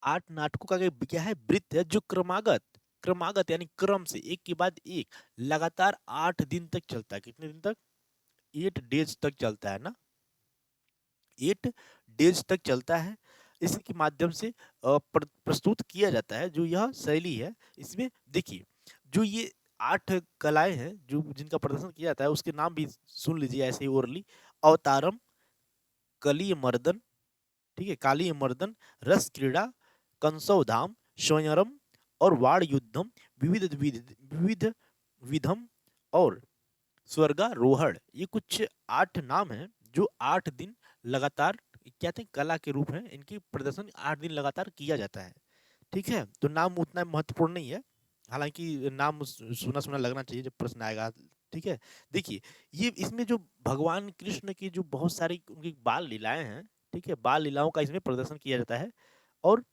8 नाटकों का क्या है, वृत्त है, जो क्रमागत, क्रमागत यानी क्रम से एक के बाद एक लगातार 8 दिन तक चलता है। कितने दिन तक, 8 डेज तक चलता है ना, 8 डेज तक चलता है। इसी के माध्यम से प्रस्तुत किया जाता है। जो यह शैली है, इसमें देखिए जो ये 8 कलाएँ हैं जो जिनका प्रदर्शन किया जाता है, उसके नाम भी सुन लीजिए ऐसे ही ओरली। अवतारम, कलियमर्दन, ठीक है, कालियमर्दन, रस क्रीड़ा, कंसोधाम, स्वयंवरम और वाण युद्धम, विविध विविध विविध विधम और स्वर्गारोहण। ये कुछ 8 नाम हैं जो 8 दिन लगातार क्या थे, कला के रूप हैं। इनकी प्रदर्शन 8 दिन लगातार किया जाता है। ठीक है, तो नाम उतना महत्वपूर्ण नहीं है, हालांकि नाम सुना सुना लगना चाहिए जब प्रश्न आएगा। ठीक है, देखिए ये इसमें जो भगवान कृष्ण की जो बहुत सारी उनकी बाल लीलाएं हैं, ठीक है, बाल लीलाओं का इसमें प्रदर्शन किया जाता है। और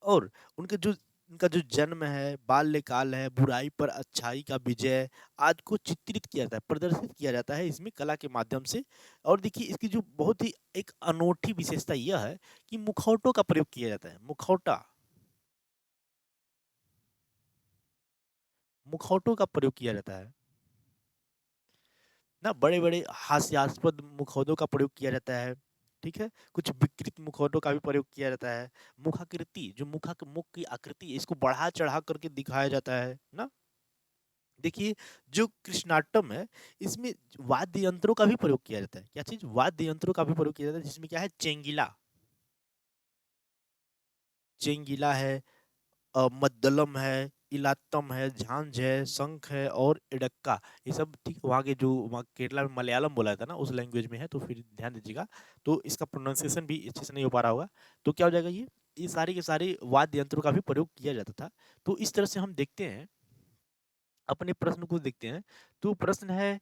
और उनके जो उनका जो जन्म है, बाल्यकाल है, बुराई पर अच्छाई का विजय आज को चित्रित किया जाता है, प्रदर्शित किया जाता है इसमें कला के माध्यम से। और देखिए इसकी जो बहुत ही एक अनोखी विशेषता यह है कि मुखौटों का प्रयोग किया जाता है। मुखौटा, मुखौटों का प्रयोग किया जाता है ना, बड़े बड़े हास्यास्पद मुखौटों का प्रयोग किया जाता है। ठीक है, कुछ विकृत मुखौटों का भी प्रयोग किया जाता है। मुखाकृति, जो मुख की आकृति है, इसको बढ़ा चढ़ा करके दिखाया जाता है ना। देखिए जो कृष्णाटम है, इसमें वाद्य यंत्रों का भी प्रयोग किया जाता है। क्या चीज, वाद्य यंत्रों का भी प्रयोग किया जाता है, जिसमें क्या है, चेंगिला, चेंगिला है, मद्दलम है, इलात्तम है, झांझ है, शंख है और इडक्का। ये सब ठीक वहाँ के जो वहाँ केरला में मलयालम बोला जाता है ना, उस लैंग्वेज में है, तो फिर ध्यान दीजिएगा। तो इसका प्रोनाउंसिएशन भी अच्छे से नहीं हो पा रहा होगा। तो क्या हो जाएगा, ये सारे के सारे वाद्य यंत्रों का भी प्रयोग किया जाता था। तो इस तरह से हम देखते हैं, अपने प्रश्न को देखते हैं। तो प्रश्न है,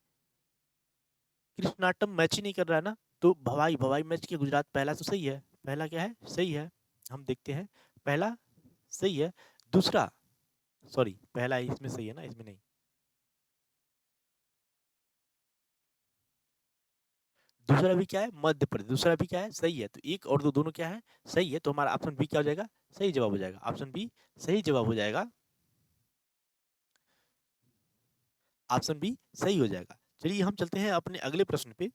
कृष्णाटम मैच ही नहीं कर रहा है ना, तो भवाई, भवाई मैच किया गुजरात, पहला तो सही है, पहला क्या है, सही है। हम देखते हैं, पहला सही है। दूसरा, सॉरी पहला इसमें सही है ना, इसमें नहीं। दूसरा भी क्या है, मध्य प्रदेश, दूसरा भी क्या है, सही है। तो एक और दो दोनों क्या है, सही है। तो हमारा ऑप्शन बी क्या हो जाएगा, सही जवाब हो जाएगा। ऑप्शन बी सही जवाब हो जाएगा। ऑप्शन बी सही हो जाएगा। चलिए हम चलते हैं अपने अगले प्रश्न पे।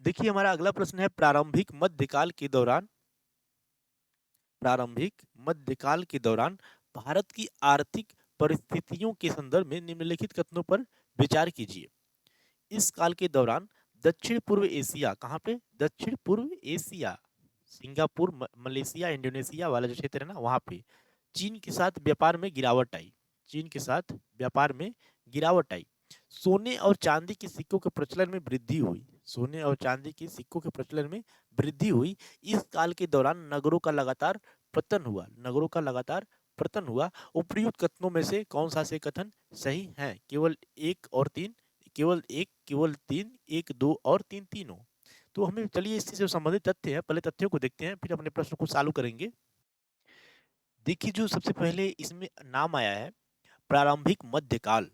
देखिए हमारा अगला प्रश्न है, प्रारंभिक मध्यकाल के दौरान, प्रारंभिक मध्यकाल के दौरान भारत की आर्थिक परिस्थितियों के संदर्भ में निम्नलिखित कथनों पर विचार कीजिए। इस काल के दौरान दक्षिण पूर्व एशिया, कहाँ पे, दक्षिण पूर्व एशिया, सिंगापुर, मलेशिया, इंडोनेशिया वाला जो क्षेत्र है ना, वहां पे चीन के साथ व्यापार में गिरावट आई। चीन के साथ व्यापार में गिरावट आई। सोने और चांदी के सिक्कों के प्रचलन में वृद्धि हुई। सोने और चांदी के सिक्कों के प्रचलन में वृद्धि हुई। इस काल के दौरान नगरों का लगातार पतन हुआ। नगरों का लगातार पतन हुआ। उपर्युक्त कथनों में से कौन सा से कथन सही है, केवल एक और तीन, केवल एक, केवल तीन, एक, दो और तीन, तीनों। तो हमें चलिए इससे जो संबंधित तथ्य है, पहले तथ्यों को देखते हैं, फिर अपने प्रश्न को चालू करेंगे। देखिए जो सबसे पहले इसमें नाम आया है, प्रारंभिक मध्यकाल।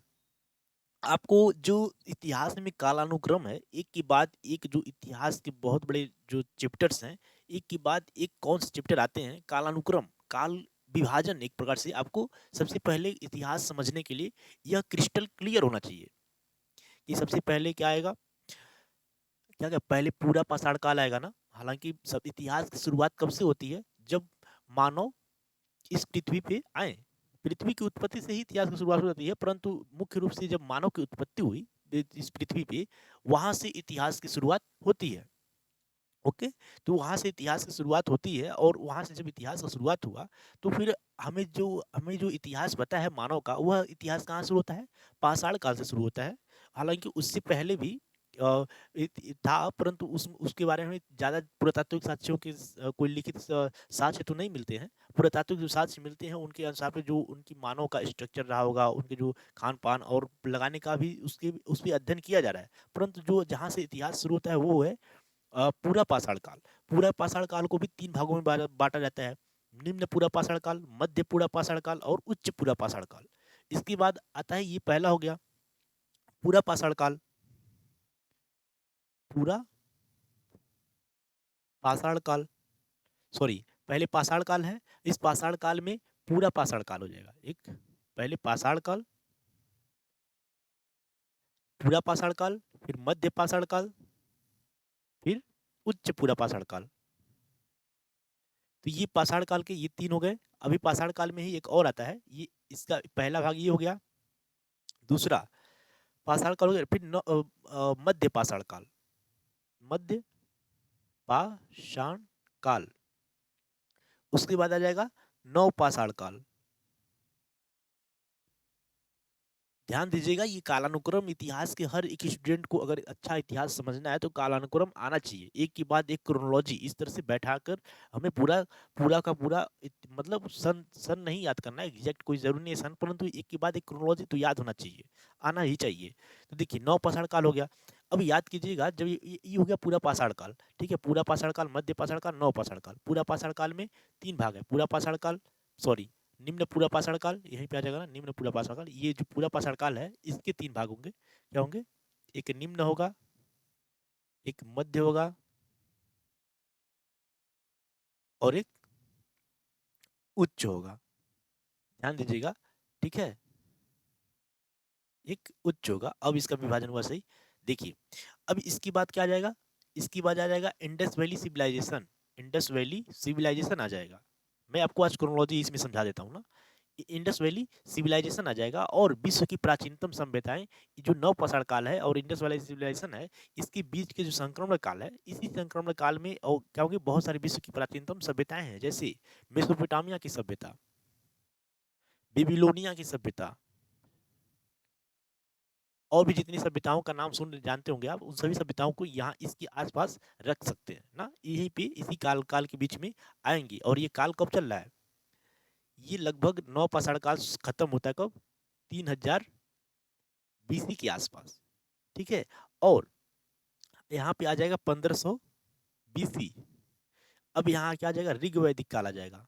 आपको जो इतिहास में कालानुक्रम है, एक के बाद एक जो इतिहास के बहुत बड़े जो चैप्टर्स हैं, एक के बाद एक कौन से चैप्टर आते हैं, कालानुक्रम, काल विभाजन, एक प्रकार से आपको सबसे पहले इतिहास समझने के लिए यह क्रिस्टल क्लियर होना चाहिए कि सबसे पहले क्या आएगा, क्या क्या पहले पूरा पाषाण काल आएगा ना। हालांकि सब इतिहास की शुरुआत कब से होती है, जब मानव इस पृथ्वी पे आए। पृथ्वी की उत्पत्ति से ही इतिहास की शुरुआत हो जाती है, परंतु मुख्य रूप से जब मानव की उत्पत्ति हुई इस पृथ्वी पे, वहां से इतिहास की शुरुआत होती है। ओके, तो वहां से इतिहास की शुरुआत होती है, और वहां से जब इतिहास का शुरुआत हुआ, तो फिर हमें जो इतिहास पता है मानव का, वह इतिहास कहाँ शुरू होता है, पाषाण काल से शुरू होता है। हालांकि उससे पहले भी था, परंतु उसके बारे में ज्यादा पुरातात्विक साक्ष्यों के कोई लिखित साक्ष्य तो नहीं मिलते हैं। पुरातात्विक जो साक्ष्य मिलते हैं उनके अनुसार पे जो उनकी मानव का स्ट्रक्चर रहा होगा, उनके जो खान पान और लगाने का भी उस पर अध्ययन किया जा रहा है। परंतु जो जहाँ से इतिहास शुरू होता है वो है पूरा पाषाण काल। पूरा पाषाण काल को भी तीन भागों में बांटा जाता है, निम्न पूरा पाषाण काल, मध्य पूरा पाषाण काल और उच्च पूरा पाषाण काल। इसके बाद आता है, ये पहला हो गया पूरा पाषाण काल। पूरा पाषाण काल, सॉरी, पहले पाषाण काल है, इस पाषाण काल में पूरा पाषाण काल हो जाएगा। एक पहले पाषाण काल, पूरा पाषाण काल, फिर मध्य पाषाण काल, फिर उच्च पूरा पाषाण काल। तो ये पाषाण काल के ये 3 हो गए। अभी पाषाण काल में ही एक और आता है, ये इसका पहला भाग ये हो गया। दूसरा पाषाण काल हो गया, फिर मध्य पाषाण काल, मध्य पाषाण काल। उसके बाद आ जाएगा नव पाषाण काल। ध्यान दीजिएगा, ये कालानुक्रम इतिहास के हर एक स्टूडेंट को अगर अच्छा इतिहास समझना है तो कालानुक्रम आना चाहिए, एक के बाद एक क्रोनोलॉजी इस तरह से बैठाकर हमें पूरा पूरा का पूरा मतलब सन सन नहीं याद करना है, एग्जैक्ट कोई जरूरी नहीं है सन, परंतु एक के बाद एक क्रोनोलॉजी तो याद होना चाहिए, आना ही चाहिए। तो देखिए नौ पाषाण काल हो गया। अब याद कीजिएगा, जब ये हो गया पूरा पाषाण काल, ठीक है, पूरा पाषाण काल, मध्य पाषाण काल, नौ पाषाण काल। पूरा पाषाण काल में 3 भाग है, पूरा पाषाण काल, सॉरी निम्न पूरा पाषाण काल, यहीं पे आ जाएगा ना, निम्न पूरा पाषाण काल। ये जो पूरा पाषाण काल है इसके 3 भाग होंगे, क्या होंगे? एक निम्न होगा, एक मध्य होगा और एक उच्च होगा। ध्यान दीजिएगा, ठीक है, एक उच्च होगा। अब इसका विभाजन हुआ सही। देखिए अब इसकी बात क्या आ जाएगा, इसकी बात आ जाएगा Indus valley civilisation, Indus valley civilisation आ जाएगा। मैं आपको आज क्रोनोलॉजी इसमें समझा देता हूँ ना। इंडस वैली सिविलाइजेशन आ जाएगा और विश्व की प्राचीनतम सभ्यताएं, जो नव पाषाण काल है और इंडस वैली सिविलाइजेशन है, इसके बीच के जो संक्रमण काल है, इसी संक्रमण काल में और क्या होगी, बहुत सारी विश्व की प्राचीनतम सभ्यताएं हैं, जैसे मेसोपोटामिया की सभ्यता, बेबीलोनिया की सभ्यता, और भी जितनी सभ्यताओं का नाम सुन जानते होंगे आप, उन सभी सभ्यताओं को यहाँ इसके आसपास रख सकते हैं ना, यहीं पे इसी काल के बीच में आएंगी। और ये काल कब चल रहा है, ये लगभग नौ पाषाण काल खत्म होता है कब, 3000 बीसी के आसपास, ठीक है। और यहाँ पे आ जाएगा 1500 बीसी। अब यहाँ क्या आ जाएगा, ऋग वैदिक काल आ जाएगा।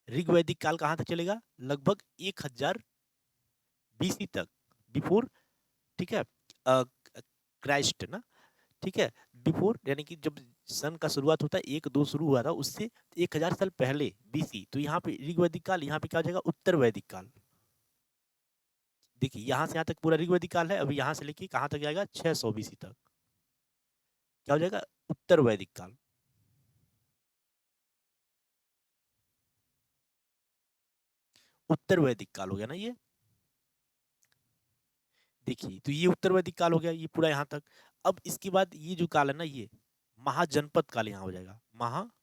ऋग वैदिक काल कहाँ तक चलेगा, लगभग 1000 बीसी तक, बिफोर, ठीक है, क्राइस्ट ना, ठीक है, बिफोर यानी कि जब सन का शुरुआत होता है, 1-2 शुरू हुआ था, उससे 1000 साल पहले बीसी। तो यहाँ पे ऋग वैदिक काल, यहाँ पे क्या हो जाएगा, उत्तर वैदिक काल। देखिए यहाँ से यहाँ तक पूरा ऋग वैदिक काल है, अभी यहाँ से लेके कहाँ तक जाएगा, 600 बीसी तक, क्या हो जाएगा, उत्तर वैदिक काल। उत्तर वैदिक काल हो गया ना ये। देखिए तो ये उत्तर वैदिक काल हो गया, ये पूरा यहाँ तक। अब इसके बाद ये जो काल है ना, ये महाजनपद काल यहाँ हो जाएगा, महाजनपद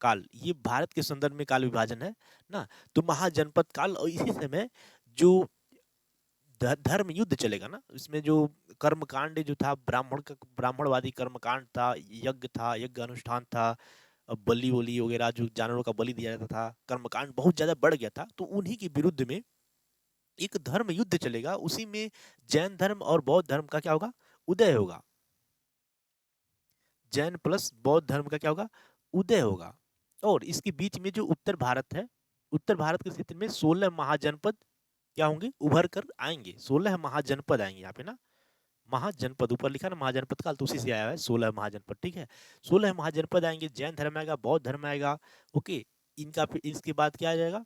काल। ये भारत के संदर्भ में काल विभाजन है ना। तो महाजनपद काल, और इसी समय जो धर्म युद्ध चलेगा ना, इसमें जो कर्मकांड जो था, ब्राह्मणवादी कर्मकांड था, यज्ञ अनुष्ठान था, बलि वली वगैरह जो जानवरों का बलि दिया जाता था, कर्मकांड बहुत ज्यादा बढ़ गया था। तो उन्हीं के विरुद्ध में एक धर्म युद्ध चलेगा, उसी में जैन धर्म और बौद्ध धर्म का क्या होगा, उदय होगा। जैन प्लस बौद्ध धर्म का क्या होगा, उदय होगा। और इसके बीच में जो उत्तर भारत है, उत्तर भारत के क्षेत्र में 16 महाजनपद क्या होंगे, उभर कर आएंगे। 16 महाजनपद आएंगे यहाँ पे ना, महाजनपद ऊपर लिखा ना, महाजनपद काल तो उसी से आया है, 16 महाजनपद, ठीक है। 16 महाजनपद आएंगे, जैन धर्म आएगा, बौद्ध धर्म आएगा, ओके। इनका फिर इसके बाद क्या आ जाएगा,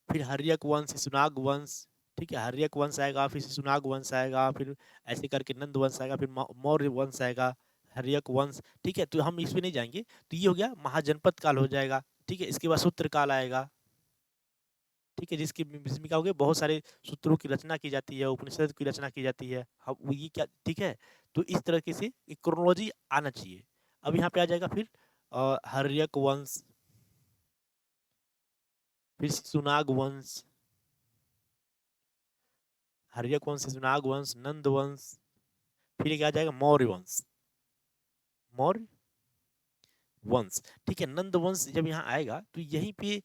फिर हर्यक वंश, सुनाग वंश, ठीक है, हर्यक वंश आएगा, फिर सुनाग वंश आएगा, फिर ऐसे करके नंद वंश आएगा, फिर मौर्य वंश आएगा, हर्यक वंश, ठीक है। तो हम इसमें नहीं जाएंगे। तो ये हो गया महाजनपद काल हो जाएगा, ठीक है। इसके बाद सूत्र काल आएगा, ठीक है, जिसकी जिसमें क्या हो गया, बहुत सारे सूत्रों की रचना की जाती है, उपनिषद की रचना की जाती है, हम ये क्या, ठीक है। तो इस तरीके से एक क्रोनोलॉजी आना चाहिए। अब यहाँ पे आ जाएगा फिर हर्यक वंश, फिर सुनाग वंश, हर्यक वंश, सुनाग वंश, नंद वंश, फिर क्या आ जाएगा, मौर्य वंश, मौर्य वंश, ठीक है। नंद वंश जब यहाँ आएगा तो यहीं पे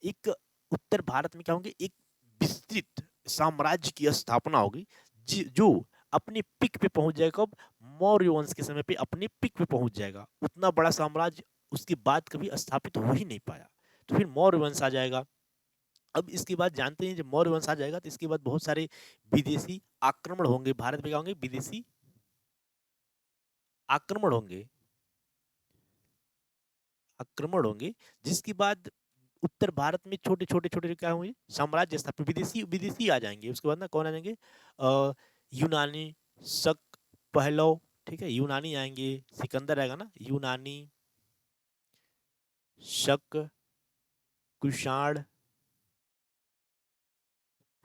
एक उत्तर भारत में क्या होंगे, एक विस्तृत साम्राज्य की स्थापना होगी, जो अपने पिक पे पहुंच जाएगा। कब, मौर्य वंश के समय पे अपने पिक पे पहुंच जाएगा। उतना बड़ा साम्राज्य उसके बाद कभी स्थापित हो ही नहीं पाया। तो फिर मौर्य वंश आ जाएगा। अब इसके बाद जानते हैं, जब मौर्य वंश आ जाएगा तो इसके बाद बहुत सारे विदेशी आक्रमण होंगे भारत में, क्या होंगे, विदेशी आक्रमण होंगे, आक्रमण होंगे, जिसके बाद उत्तर भारत में छोटे छोटे छोटे क्या होंगे, साम्राज्य स्थापित, विदेशी विदेशी आ जाएंगे। उसके बाद ना कौन आ जाएंगे, यूनानी, शक, पहलव, ठीक है, यूनानी आएंगे, सिकंदर आएगा ना, यूनानी, शक, कुषाण,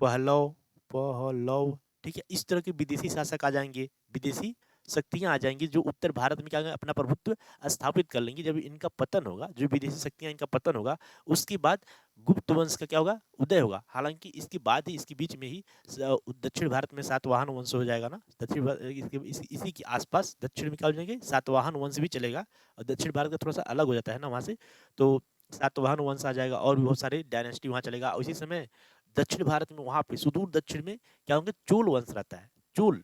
पहलव, पहलव, ठीक है, इस तरह के विदेशी शासक आ जाएंगे, विदेशी शक्तियां आ जाएंगी जो उत्तर भारत में क्या करेंगे, अपना प्रभुत्व स्थापित कर लेंगी। जब इनका पतन होगा, जो विदेशी शक्तियां इनका पतन होगा, उसके बाद गुप्त वंश का क्या होगा, उदय होगा। हालांकि इसके बाद ही, इसके बीच में ही दक्षिण भारत में सातवाहन वंश हो जाएगा ना, इसी के आसपास दक्षिण में क्या हो जाएंगे, सातवाहन वंश भी चलेगा। और दक्षिण भारत का थोड़ा सा अलग हो जाता है ना वहां से, तो सातवाहन वंश आ जाएगा और भी बहुत सारे डायनेस्टी वहां चलेगा। उसी समय दक्षिण भारत में, वहां पे सुदूर दक्षिण में क्या होंगे, चोल वंश रहता है, चोल,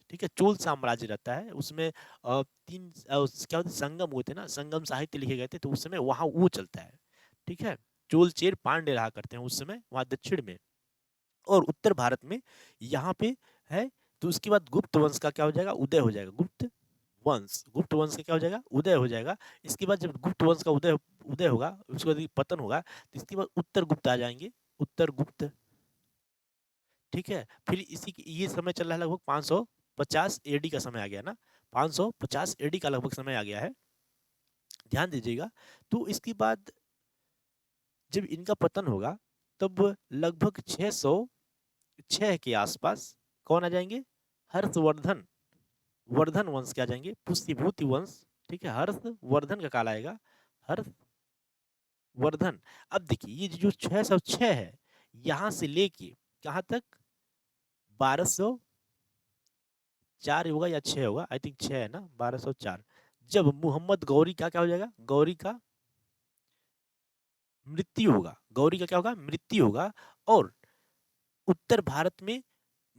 ठीक है, चोल साम्राज्य रहता है। उसमें तीन क्या होते, संगम हुए थे ना, संगम साहित्य लिखे गए थे, तो उस समय वहां वो चलता है, ठीक है। चोल चेर पांड्य रहा करते हैं उस समय वहां दक्षिण में। और उत्तर भारत में यहाँ पे है, तो उसके बाद गुप्त वंश का क्या हो जाएगा, उदय हो जाएगा, गुप्त वंश, गुप्त वंश का क्या हो जाएगा, उदय हो जाएगा। इसके बाद जब गुप्त वंश का उदय उदय होगा, उसके बाद पतन होगा, तो इसके बाद उत्तर गुप्त आ जाएंगे, उत्तर गुप्त, ठीक है। फिर इसी ये समय चल रहा है, लगभग 550 एडी का समय आ गया ना, 550 एडी का लगभग समय आ गया है, ध्यान दीजिएगा। तो इसके बाद जब इनका पतन होगा, तब लगभग 606 के आसपास कौन आ जाएंगे, हर्षवर्धन, वर्धन वंश के आ जाएंगे, पुष्यभूति वंश, ठीक है, हर्षवर्धन का काल आएगा, हर्षवर्धन। अब देखिए ये जो 606 है, यहां से लेके कहां तक, 1204 होगा या 6 होगा, आई थिंक 6 है ना, 1204, जब मोहम्मद गौरी का क्या हो जाएगा, गौरी का मृत्यु होगा, गौरी का क्या होगा, मृत्यु होगा। और उत्तर भारत में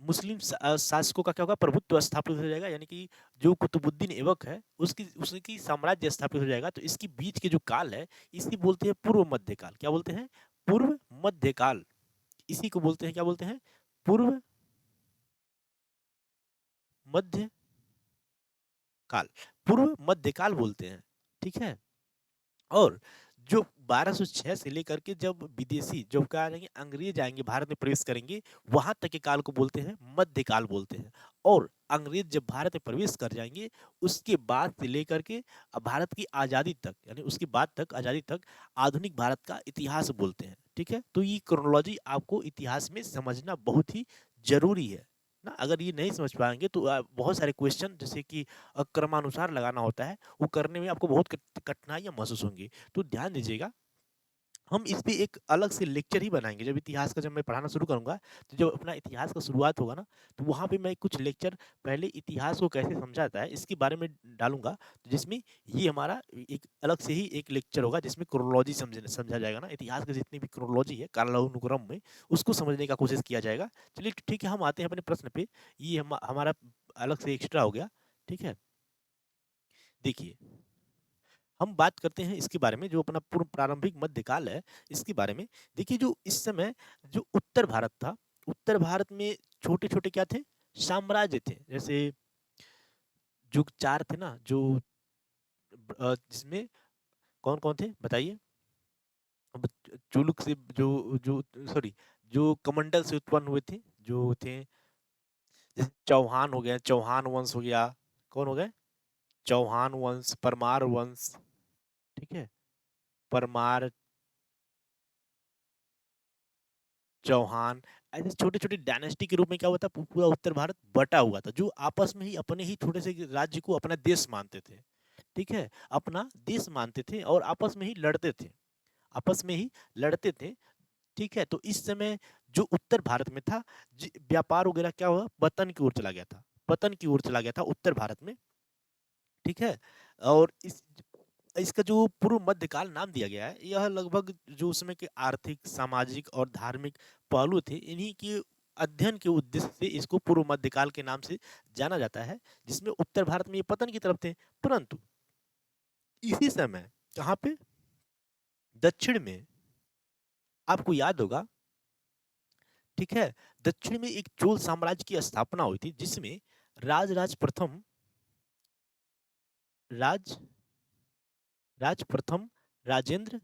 मुस्लिम शासकों का क्या होगा, प्रभुत्व स्थापित हो जाएगा, यानी कि जो कुतुबुद्दीन ऐबक है, उसकी उसकी साम्राज्य स्थापित हो जाएगा। तो इसके बीच के जो काल है, इसी बोलते हैं पूर्व मध्य काल। क्या बोलते हैं, पूर्व मध्य काल, इसी को बोलते हैं, क्या बोलते हैं, पूर्व मध्य काल, पूर्व मध्य काल बोलते हैं, ठीक है। और जो 1206 से लेकर के जब विदेशी, जब क्या आएंगे, अंग्रेज आएंगे, भारत में प्रवेश करेंगे, वहां तक के काल को बोलते हैं मध्यकाल बोलते हैं। और अंग्रेज जब भारत में प्रवेश कर जाएंगे, उसके बाद से लेकर के अब भारत की आज़ादी तक, यानी उसके बाद तक, आज़ादी तक, आधुनिक भारत का इतिहास बोलते हैं, ठीक है। तो ये क्रोनोलॉजी आपको इतिहास में समझना बहुत ही जरूरी है ना। अगर ये नहीं समझ पाएंगे तो बहुत सारे क्वेश्चन, जैसे कि क्रमानुसार लगाना होता है, वो करने में आपको बहुत कठिनाइयां महसूस होंगी। तो ध्यान दीजिएगा, हम इस पे एक अलग से लेक्चर ही बनाएंगे। जब इतिहास का, जब मैं पढ़ाना शुरू करूंगा, तो जब अपना इतिहास का शुरुआत होगा ना, तो वहां पे मैं कुछ लेक्चर पहले इतिहास को कैसे समझा जाता है इसके बारे में डालूंगा, तो जिसमें ये हमारा एक अलग से ही एक लेक्चर होगा, जिसमें क्रोनोलॉजी समझा जाएगा ना, इतिहास की जितनी भी क्रोनोलॉजी है कालानुक्रम में, उसको समझने का कोशिश किया जाएगा। चलिए ठीक है, हम आते हैं अपने प्रश्न पे। ये हमारा अलग से एक्स्ट्रा हो गया, ठीक है। देखिए, हम बात करते हैं इसके बारे में, जो अपना पूर्व प्रारंभिक मध्यकाल है, इसके बारे में। देखिए, जो इस समय जो उत्तर भारत था, उत्तर भारत में छोटे छोटे क्या थे, साम्राज्य थे। जैसे जो चार थे ना, जो जिसमें कौन कौन थे बताइए। अब चुलुक से जो जो सॉरी, जो कमंडल से उत्पन्न हुए थे, जो थे, जैसे चौहान हो गया, चौहान वंश हो गया, कौन हो गए, चौहान वंश, परमार वंश, ठीक है, परमार, चौहान, ऐसे छोटे छोटे डायनेस्टी के रूप में क्या हुआ था, पूरा उत्तर भारत बटा हुआ था, जो आपस में ही अपने ही थोड़े से राज्य को अपना देश मानते थे, ठीक है, अपना देश मानते थे और आपस में ही लड़ते थे, आपस में ही लड़ते थे, ठीक है। तो इस समय जो उत्तर भारत में था, व्यापार वगैरह क्या हुआ, पतन की ओर चला गया था, पतन की ओर चला गया था उत्तर भारत में, ठीक है। और इसका जो पूर्व मध्यकाल नाम दिया गया है, यह लगभग जो उसमें के आर्थिक, सामाजिक और धार्मिक पहलू थे, इन्हीं के अध्ययन के उद्देश्य से इसको पूर्व मध्यकाल के नाम से जाना जाता है, जिसमें उत्तर भारत में ये पतन की तरफ थे। परंतु इसी समय कहाँ पे, दक्षिण में, आपको याद होगा, ठीक है, दक्षिण में एक चोल साम्राज्य की स्थापना हुई थी, जिसमें राज राज प्रथम, राज राज प्रथम, राजेंद्र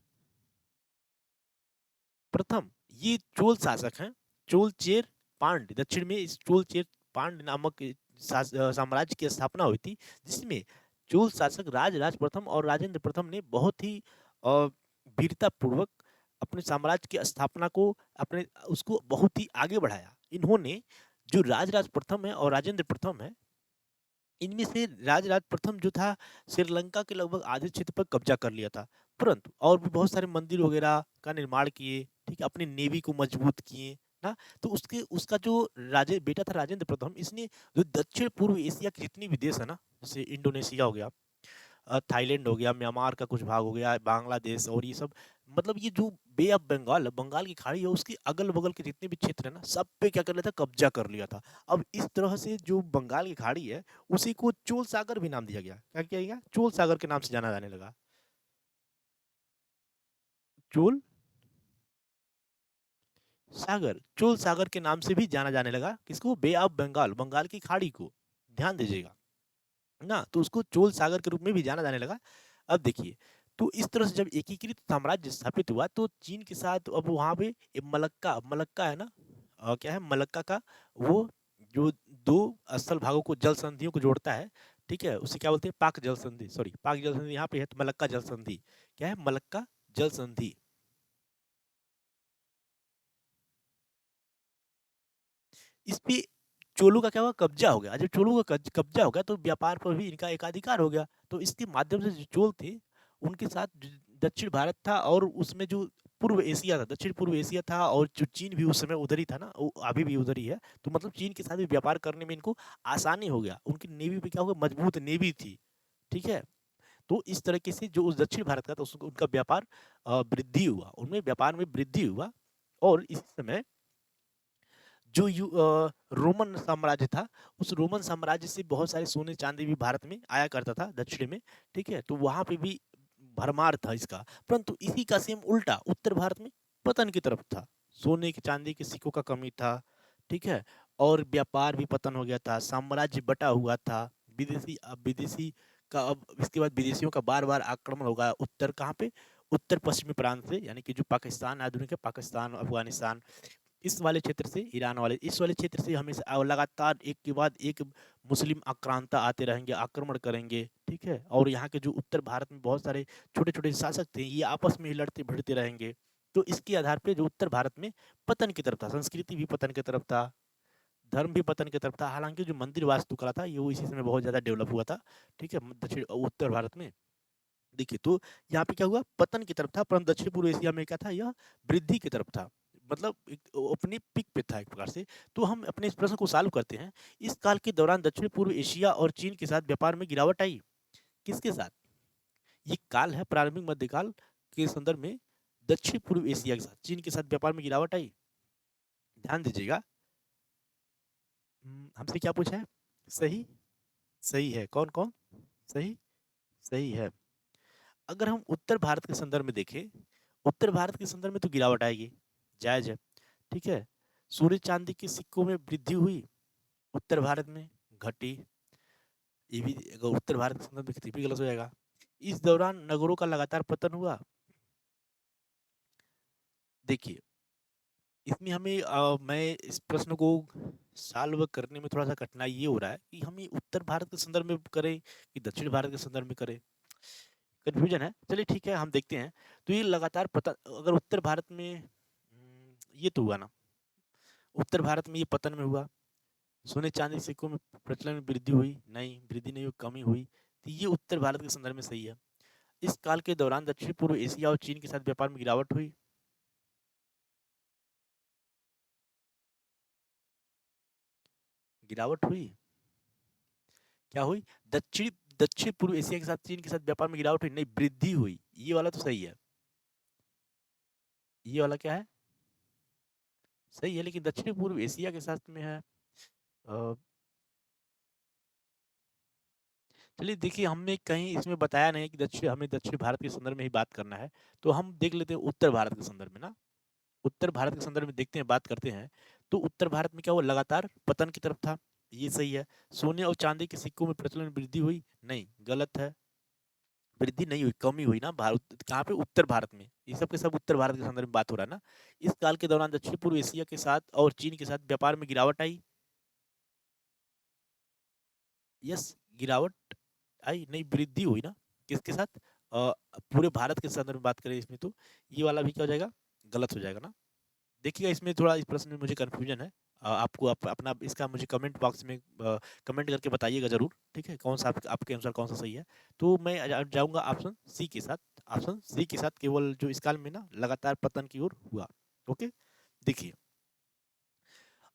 प्रथम, ये चोल शासक हैं। चोल चेर पांड्य, दक्षिण में इस चोल चेर पांड्य नामक साम्राज्य की स्थापना हुई थी, जिसमें चोल शासक राज प्रथम और राजेंद्र प्रथम ने बहुत ही वीरता पूर्वक अपने साम्राज्य की स्थापना को, अपने उसको बहुत ही आगे बढ़ाया। इन्होंने जो राज प्रथम है और राजेंद्र प्रथम है, इनमें से राज प्रथम जो था, श्रीलंका के लगभग आधे क्षेत्र पर कब्जा कर लिया था, परंतु और भी बहुत सारे मंदिर वगैरह का निर्माण किए, ठीक है, अपनी नेवी को मजबूत किए ना। तो उसके उसका जो राजे बेटा था राजेंद्र प्रथम, इसने जो दक्षिण पूर्व एशिया के जितने भी देश है ना, जैसे इंडोनेशिया हो गया, थाईलैंड हो गया, म्यांमार का कुछ भाग हो गया, बांग्लादेश और ये सब, मतलब ये जो बे ऑफ बंगाल, बंगाल की खाड़ी है, उसके अगल बगल के जितने भी क्षेत्र है ना, सब पे क्या कर लिया था, कब्जा कर लिया था। अब इस तरह से जो बंगाल की खाड़ी है, उसी को चोल सागर भी नाम दिया गया। क्या किया गया? चोल सागर के नाम से जाना जाने लगा। चोल सागर, चोल सागर के नाम से भी जाना जाने लगा। किसको? बे ऑफ बंगाल, बंगाल की खाड़ी को। ध्यान दीजिएगा ना, तो उसको चोल सागर के रूप में भी जाना जाने लगा। अब देखिए, तो इस तरह से जब एकीकृत साम्राज्य स्थापित हुआ, तो चीन के साथ अब वहां पे मलक्का, मलक्का है ना, क्या है मलक्का का, वो जो दो स्थल भागों को, जल संधियों को जोड़ता है, ठीक है, उसे क्या बोलते हैं? पाक जल संधि, सॉरी, पाक जल संधि यहाँ पे है, तो मलक्का जल संधि। क्या है? मलक्का जल संधि। इस पे चोलों का क्या हुआ? कब्जा हो गया। जब चोलों का कब्जा हो गया, तो व्यापार पर भी इनका एकाधिकार हो गया। तो इसके माध्यम से जो चोल थे, उनके साथ दक्षिण भारत था, और उसमें जो पूर्व एशिया था, दक्षिण पूर्व एशिया था, और जो चीन भी उस समय उधर ही था ना, वो अभी भी उधर ही है। तो मतलब चीन के साथ भी व्यापार करने में इनको आसानी हो गया। उनकी नेवी पे क्या हो गया? मजबूत नेवी थी, ठीक है। तो इस तरीके से जो उस दक्षिण भारत का था, उनका व्यापार वृद्धि हुआ, उनमें व्यापार में वृद्धि हुआ। और इस समय जो रोमन साम्राज्य था, उस रोमन साम्राज्य से बहुत सारे सोने चांदी भी भारत में आया करता था, दक्षिण में, ठीक है। तो वहां पे भी भरमार था इसका, परंतु इसी का सेम उल्टा उत्तर भारत में पतन की तरफ था। सोने की चांदी के सिक्कों का कमी था, ठीक है, और व्यापार भी पतन हो गया था, साम्राज्य बटा हुआ था। विदेशी, अब विदेशी का, अब इसके बाद विदेशियों का बार बार आक्रमण होगा, उत्तर कहाँ पे? उत्तर पश्चिमी प्रांत से, यानी कि जो पाकिस्तान आधुनिक है, पाकिस्तान, अफगानिस्तान, इस वाले क्षेत्र से, ईरान वाले, इस वाले क्षेत्र से हमेशा लगातार एक के बाद एक मुस्लिम आक्रांता आते रहेंगे, आक्रमण करेंगे, ठीक है। और यहाँ के जो उत्तर भारत में बहुत सारे छोटे छोटे शासक थे, ये आपस में ही लड़ते भिड़ते रहेंगे। तो इसके आधार पे जो उत्तर भारत में पतन की तरफ था, संस्कृति भी पतन की तरफ था, धर्म भी पतन की तरफ था। हालांकि जो मंदिर वास्तुकला था, ये वो इसी समय बहुत ज्यादा डेवलप हुआ था, ठीक है, दक्षिण उत्तर भारत में। देखिए, तो यहाँ पे क्या हुआ? पतन की तरफ था, परंतु दक्षिण पूर्व एशिया में क्या था? यह वृद्धि की तरफ था, मतलब अपने पिक पे था एक प्रकार से। तो हम अपने इस प्रश्न को सॉल्व करते हैं। इस काल के दौरान दक्षिण पूर्व एशिया और चीन के साथ व्यापार में गिरावट आई। किसके साथ? ये काल है प्रारंभिक मध्यकाल के संदर्भ में, दक्षिण पूर्व एशिया के साथ, चीन के साथ व्यापार में गिरावट आई। ध्यान दीजिएगा। हमसे क्या पूछा है? सही, सही है। कौन कौन सही? सही है। अगर हम उत्तर भारत के संदर्भ में देखें, उत्तर भारत के संदर्भ में तो गिरावट आएगी, जायज है, ठीक है। सूर्य चांदी के सिक्कों में वृद्धि हुई, उत्तर भारत में घटी। ये भी अगर उत्तर भारत के संदर्भ में ये भी गलत हो जाएगा। इस दौरान नगरों का लगातार पतन हुआ। देखिए, इसमें हमें मैं इस प्रश्न को सॉल्व करने में थोड़ा सा कठिनाई ये हो रहा है कि हम ये उत्तर भारत के संदर्भ में करें कि दक्षिण भारत के संदर्भ में करें, कंफ्यूजन है। चलिए ठीक है, हम देखते हैं। तो ये लगातार पतन, अगर उत्तर भारत में ये तो हुआ ना, उत्तर भारत में ये पतन में हुआ, सोने चांदी सिक्कों में प्रचलन में वृद्धि हुई नहीं, वृद्धि नहीं हुई, कमी हुई, तो ये उत्तर भारत के संदर्भ में सही है। इस काल के दौरान दक्षिण पूर्व एशिया और चीन के साथ व्यापार में गिरावट हुई। गिरावट हुई, क्या हुई? दक्षिण दक्षिण पूर्व एशिया के साथ चीन के साथ व्यापार में गिरावट हुई नहीं, वृद्धि हुई, ये वाला तो सही है। ये वाला क्या है? सही है, लेकिन दक्षिण पूर्व एशिया के साथ में है। चलिए देखिए, हमने कहीं इसमें बताया नहीं कि दक्षिण, हमें दक्षिण भारत के संदर्भ में ही बात करना है। तो हम देख लेते हैं उत्तर भारत के संदर्भ में ना, उत्तर भारत के संदर्भ में देखते हैं, बात करते हैं। तो उत्तर भारत में क्या हुआ? लगातार पतन की तरफ था, ये सही है। सोने और चांदी के सिक्कों में प्रचलन में वृद्धि हुई नहीं, गलत है। वृद्धि नहीं हुई, कमी हुई ना भारत, कहाँ पे, उत्तर भारत में। ये सब के सब उत्तर भारत के संदर्भ में बात हो रहा है ना। इस काल के दौरान दक्षिण पूर्व एशिया के साथ और चीन के साथ व्यापार में गिरावट आई। यस, गिरावट आई नहीं, वृद्धि हुई ना। किसके साथ? पूरे भारत के संदर्भ में बात करें इसमें, तो ये वाला भी क्या हो जाएगा, गलत हो जाएगा ना। देखिएगा इसमें थोड़ा, इस प्रश्न में मुझे कंफ्यूजन है। आपको अपना इसका मुझे कमेंट बॉक्स में कमेंट करके बताइएगा जरूर, ठीक है, कौन सा आपके अनुसार कौन सा सही है। तो मैं जाऊंगा ऑप्शन सी के साथ। ऑप्शन सी के साथ, केवल जो इस काल में ना लगातार पतन की ओर हुआ। ओके, देखिए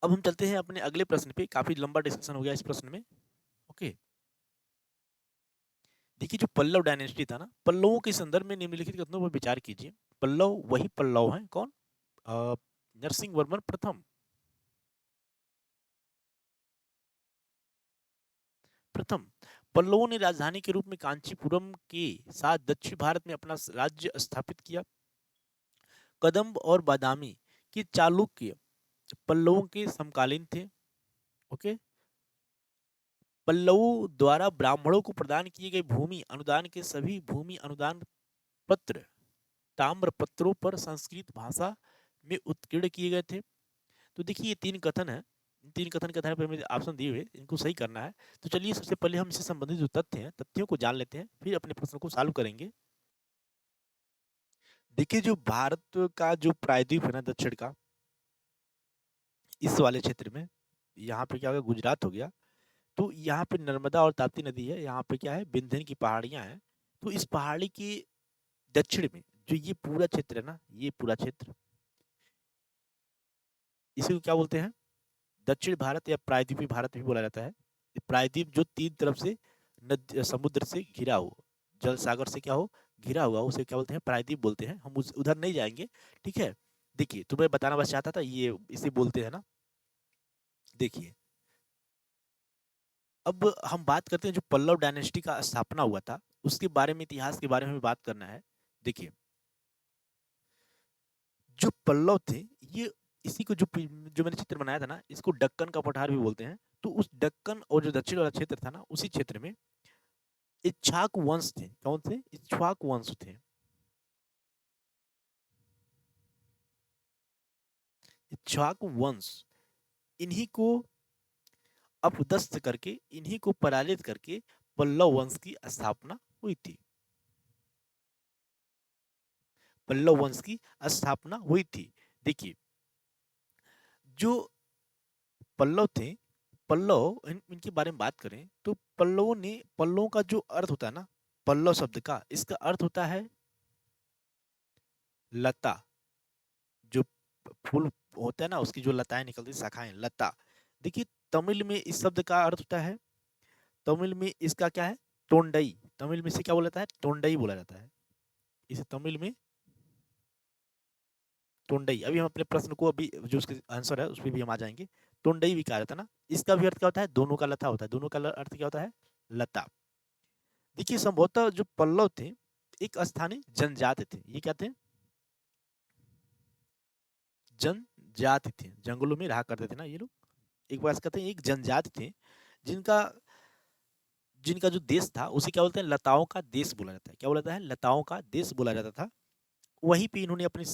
अब हम चलते हैं अपने अगले प्रश्न पे। काफी लंबा डिस्कशन हो गया इस प्रश्न में। ओके, देखिए जो पल्लव डायनेस्टी था ना, पल्लवों के संदर्भ में निम्नलिखित कथनों पर विचार कीजिए। पल्लव वही पल्लव हैं कौन? नरसिंह वर्मन प्रथम। प्रथम पल्लवों ने राजधानी के रूप में कांचीपुरम के साथ दक्षिण भारत में अपना राज्य स्थापित किया। कदम्ब और बादामी के चालुक्य पल्लवों के समकालीन थे। ओके, पल्लवों द्वारा ब्राह्मणों को प्रदान किए गए भूमि अनुदान के सभी भूमि अनुदान पत्र ताम्र पत्रों पर संस्कृत भाषा में उत्कीर्ण किए गए थे। तो देखिए ये तीन कथन है, तीन कथन के आधार पर हमें ऑप्शन दिए हुए, इनको सही करना है। तो चलिए सबसे पहले हम इससे संबंधित जो तथ्य हैं, तथ्यों को जान लेते हैं, फिर अपने प्रश्न को सॉल्व करेंगे। देखिए जो भारत का जो प्रायद्वीप है ना दक्षिण का, इस वाले क्षेत्र में, यहाँ पे क्या हो गया, गुजरात हो गया। तो यहाँ पे नर्मदा और ताप्ती नदी है, यहाँ पे क्या है, विंध्य की पहाड़ियां हैं। तो इस पहाड़ी के दक्षिण में जो ये पूरा क्षेत्र है ना, ये पूरा क्षेत्र, इसी को क्या बोलते हैं, दक्षिण भारत या प्रायद्वीपीय भारत भी बोला जाता है। प्रायद्वीप जो तीन तरफ से समुद्र से घिरा हो, जल सागर से क्या हो, घिरा हुआ, उसे क्या बोलते हैं, प्रायद्वीप बोलते हैं। हम उधर नहीं जाएंगे, ठीक है। देखिए तो मैं बताना बस चाहता था, ये इसे बोलते हैं ना। देखिए अब हम बात करते हैं जो पल्लव डायनेस्टी का स्थापना हुआ था, उसके बारे में, इतिहास के बारे में बात करना है। देखिए जो पल्लव थे, ये इसी को जो मैंने चित्र बनाया था ना, इसको दक्कन का पठार भी बोलते हैं। तो उस दक्कन और जो दक्षिण वाला क्षेत्र था ना, उसी क्षेत्र में इक्ष्वाकु वंश थे। कौन थे? इक्ष्वाकु वंश थे। इक्ष्वाकु वंश, इन्हीं को अपदस्थ करके, इन्हीं को पराजित करके पल्लव वंश की स्थापना हुई थी। पल्लव वंश की स्थापना हुई थी। देखिए जो पल्लव थे, पल्लव इनके बारे में बात करें तो पल्लवों का जो अर्थ होता है ना, पल्लव शब्द का, इसका अर्थ होता है लता। जो फूल होता है ना, उसकी जो लताएं निकलती, शाखाएं, लता। देखिए तमिल में इस शब्द का अर्थ होता है, तमिल में इसका क्या है, तोंडई। तमिल में से क्या बोला जाता है, तोंडई बोला जाता है इसे तमिल में, तोंडई। अभी हम अपने प्रश्न को, अभी जो उसके आंसर है उस पर भी हम आ जाएंगे। तोंडई भी कहा जाता है ना। इसका भी अर्थ क्या होता है, दोनों का लता होता है, दोनों का अर्थ क्या होता है, लता। देखिए संभवतः जो पल्लव थे एक स्थानीय जनजाति थे। ये क्या थे, जनजाति थे, जंगलों में रहा करते थे ना ये लोग। एक बात कहते हैं, एक जनजाति थे जिनका जिनका जो देश था उसे क्या बोलते हैं, लताओं का देश बोला जाता है। क्या बोला जाता है, लताओं का देश बोला जाता था। वहीं पे इन्होंने अपनी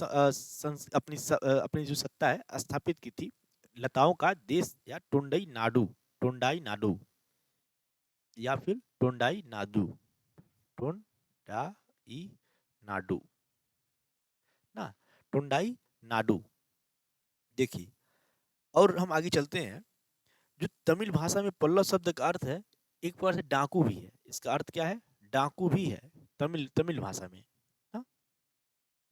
जो सत्ता है स्थापित की थी। लताओं का देश या टोंडई नाडु, टोंडाई नाडु, या फिर टोंडाई नाडु, टोंडाई नाडु ना, टोंडाई नाडु। देखिए और हम आगे चलते हैं। जो तमिल भाषा में पल्लव शब्द का अर्थ है, एक प्रकार से डाकू भी है। इसका अर्थ क्या है, डाकू भी है तमिल तमिल भाषा में। हाँ,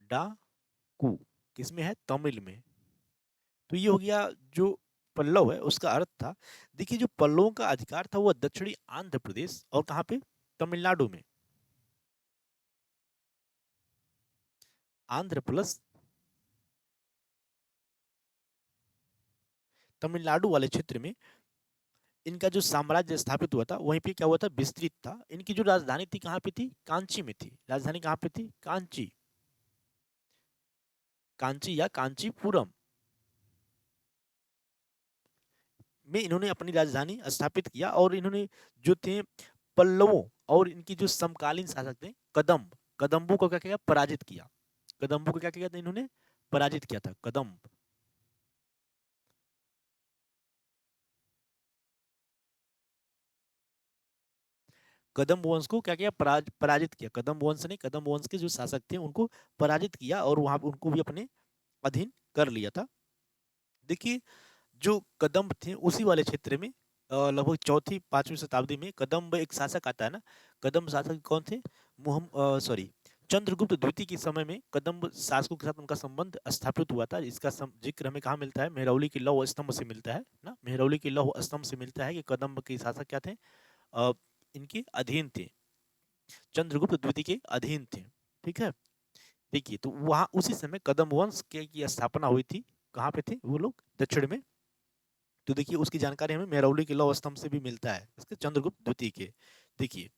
डाकू किसमें है, तमिल में। तो ये हो गया जो पल्लव है उसका अर्थ था। देखिए जो पल्लवों का अधिकार था वो दक्षिणी आंध्र प्रदेश और कहाँ पे, तमिलनाडु में। आंध्र प्लस तमिलनाडु वाले क्षेत्र में इनका जो साम्राज्य स्थापित हुआ था, वहीं पे क्या हुआ था, विस्तृत था। इनकी जो राजधानी थी कहाँ पे थी, कांची में थी। राजधानी कहाँ पे थी, कांची, कांची या कांचीपुरम में इन्होंने अपनी राजधानी स्थापित किया। और इन्होंने जो थे पल्लवों और इनकी जो समकालीन शासक थे कदम्ब, कदम्बों को क्या किया, पराजित किया। कदम्बों को क्या किया था इन्होंने, पराजित किया था कदम्ब। कदम्ब वंश को क्या किया, पराजित किया। कदम्ब वंश ने, कदम्ब वंश के जो शासक थे उनको पराजित किया और वहां उनको भी अपने अधीन कर लिया था। देखिए जो कदम्ब थे उसी वाले क्षेत्र में लगभग चौथी पांचवी शताब्दी में कदम्ब एक शासक आता है ना। कदम्ब शासक कौन थे, सॉरी चंद्रगुप्त द्वितीय के समय में कदम्ब शासकों के साथ उनका संबंध स्थापित हुआ था। इसका जिक्र हमें कहाँ मिलता है, मेहरौली के लौह स्तंभ से मिलता है ना। मेहरौली के लौह स्तंभ से मिलता है कि कदम्ब के शासक क्या थे, अ, इनके अधीन थे, चंद्रगुप्त द्वितीय के अधीन थे। ठीक है, देखिए तो वहां उसी समय कदम्ब वंश के की स्थापना हुई थी। कहाँ पे थे वो लोग, दक्षिण में। तो देखिए उसकी जानकारी हमें मेहरौली के लौह स्तंभ से भी मिलता है, इसके चंद्रगुप्त द्वितीय के। देखिए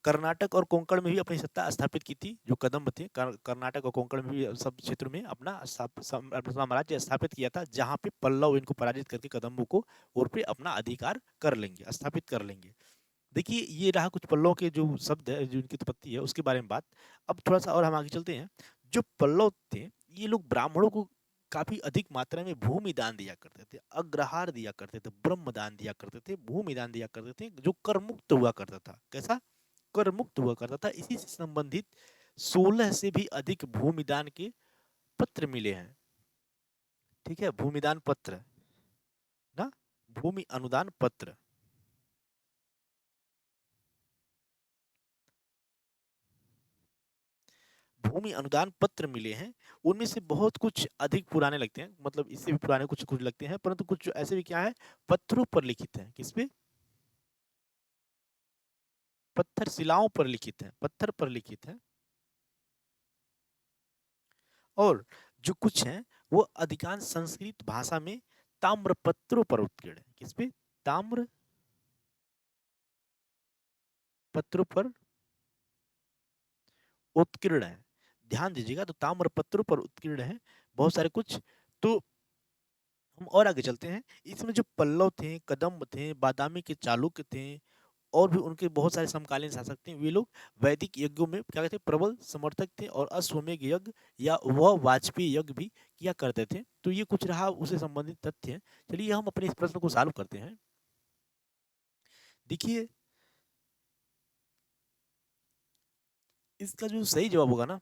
कर्नाटक और कोंकण में भी अपनी सत्ता स्थापित की थी जो कदम्ब थे। कर्नाटक और कोंकण में भी सब क्षेत्रों में अपना अपना साम्राज्य स्थापित किया था, जहां पे पल्लव इनको पराजित करके कदम्बों को और पे अपना अधिकार कर लेंगे, स्थापित कर लेंगे। देखिए ये रहा कुछ पल्लव के जो शब्द है, जो इनकी उत्पत्ति है उसके बारे में बात। अब थोड़ा सा और हम आगे चलते हैं। जो पल्लव थे ये लोग ब्राह्मणों को काफी अधिक मात्रा में भूमि दान दिया करते थे, अग्रहार दिया करते थे, ब्रह्म दान दिया करते थे, भूमि दान दिया करते थे, जो कर मुक्त हुआ करता था। कैसा, कर मुक्त हुआ करता था। इसी से संबंधित 16 से भी अधिक भूमिदान के पत्र मिले हैं। ठीक है, भूमिदान पत्र ना, भूमि अनुदान पत्र। भूमि अनुदान पत्र मिले हैं। उनमें से बहुत कुछ अधिक पुराने लगते हैं, मतलब इससे भी पुराने कुछ कुछ लगते हैं, परंतु कुछ ऐसे भी क्या है, पत्थरों पर लिखित हैं। किस पे, पत्थर शिलाओं पर लिखित हैं, पत्थर पर लिखित हैं। और जो कुछ हैं वो अधिकांश संस्कृत भाषा में ताम्र पत्रों पर उत्कीर्ण है। किस पे, ताम्र पत्रों पर उत्कीर्ण है। ध्यान दीजिएगा, तो ताम्र पत्रों पर उत्कीर्ण है बहुत सारे कुछ। तो हम और आगे चलते हैं। इसमें जो पल्लव थे, कदम्ब थे, बादामी के चालुक्य थे, और भी उनके बहुत सारे समकालीन शासक थे। वे लोग वैदिक यज्ञों में क्या कहते हैं, प्रबल समर्थक थे और अश्वमेध यज्ञ या वह वाजपेयी यज्ञ भी किया करते थे। तो ये कुछ रहा उससे संबंधित तथ्य। चलिए हम अपने इस प्रश्न को सॉल्व करते हैं। देखिए इसका जो सही जवाब होगा ना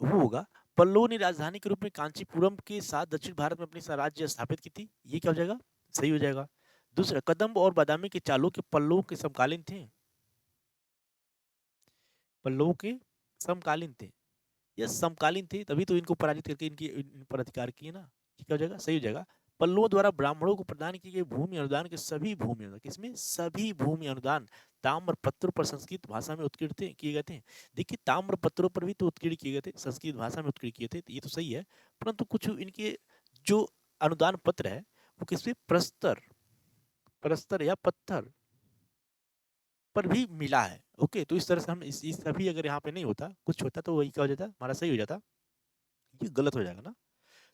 वो होगा, पल्लवों ने राजधानी के रूप में कांचीपुरम के साथ दक्षिण भारत में अपनी स्वराज्य स्थापित की थी। ये क्या हो जाएगा, सही हो जाएगा। दूसरा, कदम्ब और बादामी के चालुक्य पल्लवों के समकालीन थे, पल्लवों के समकालीन थे। ये समकालीन थे, तभी तो इनको पराजित करके इनकी इन पर अधिकार किए ना। ये क्या हो जाएगा, सही हो जाएगा। पल्लवों द्वारा ब्राह्मणों को प्रदान किए गए भूमि अनुदान के सभी भूमि अनुदान, किसमें, सभी भूमि अनुदान ताम्र पत्रों पर संस्कृत भाषा में उत्कीर्ण थे, किए गए थे। देखिए ताम्र पत्रों पर भी तो उत्कीर्ण किए गए थे, संस्कृत भाषा में उत्कीर्ण किए थे, तो ये तो सही है। परंतु कुछ इनके जो अनुदान पत्र है वो किसपे, प्रस्तर, प्रस्तर या पत्थर पर भी मिला है। ओके, तो इस तरह से हम इस सभी अगर यहाँ पे नहीं होता, कुछ होता तो वही क्या हो जाता, हमारा सही हो जाता। ये गलत हो जाएगा ना।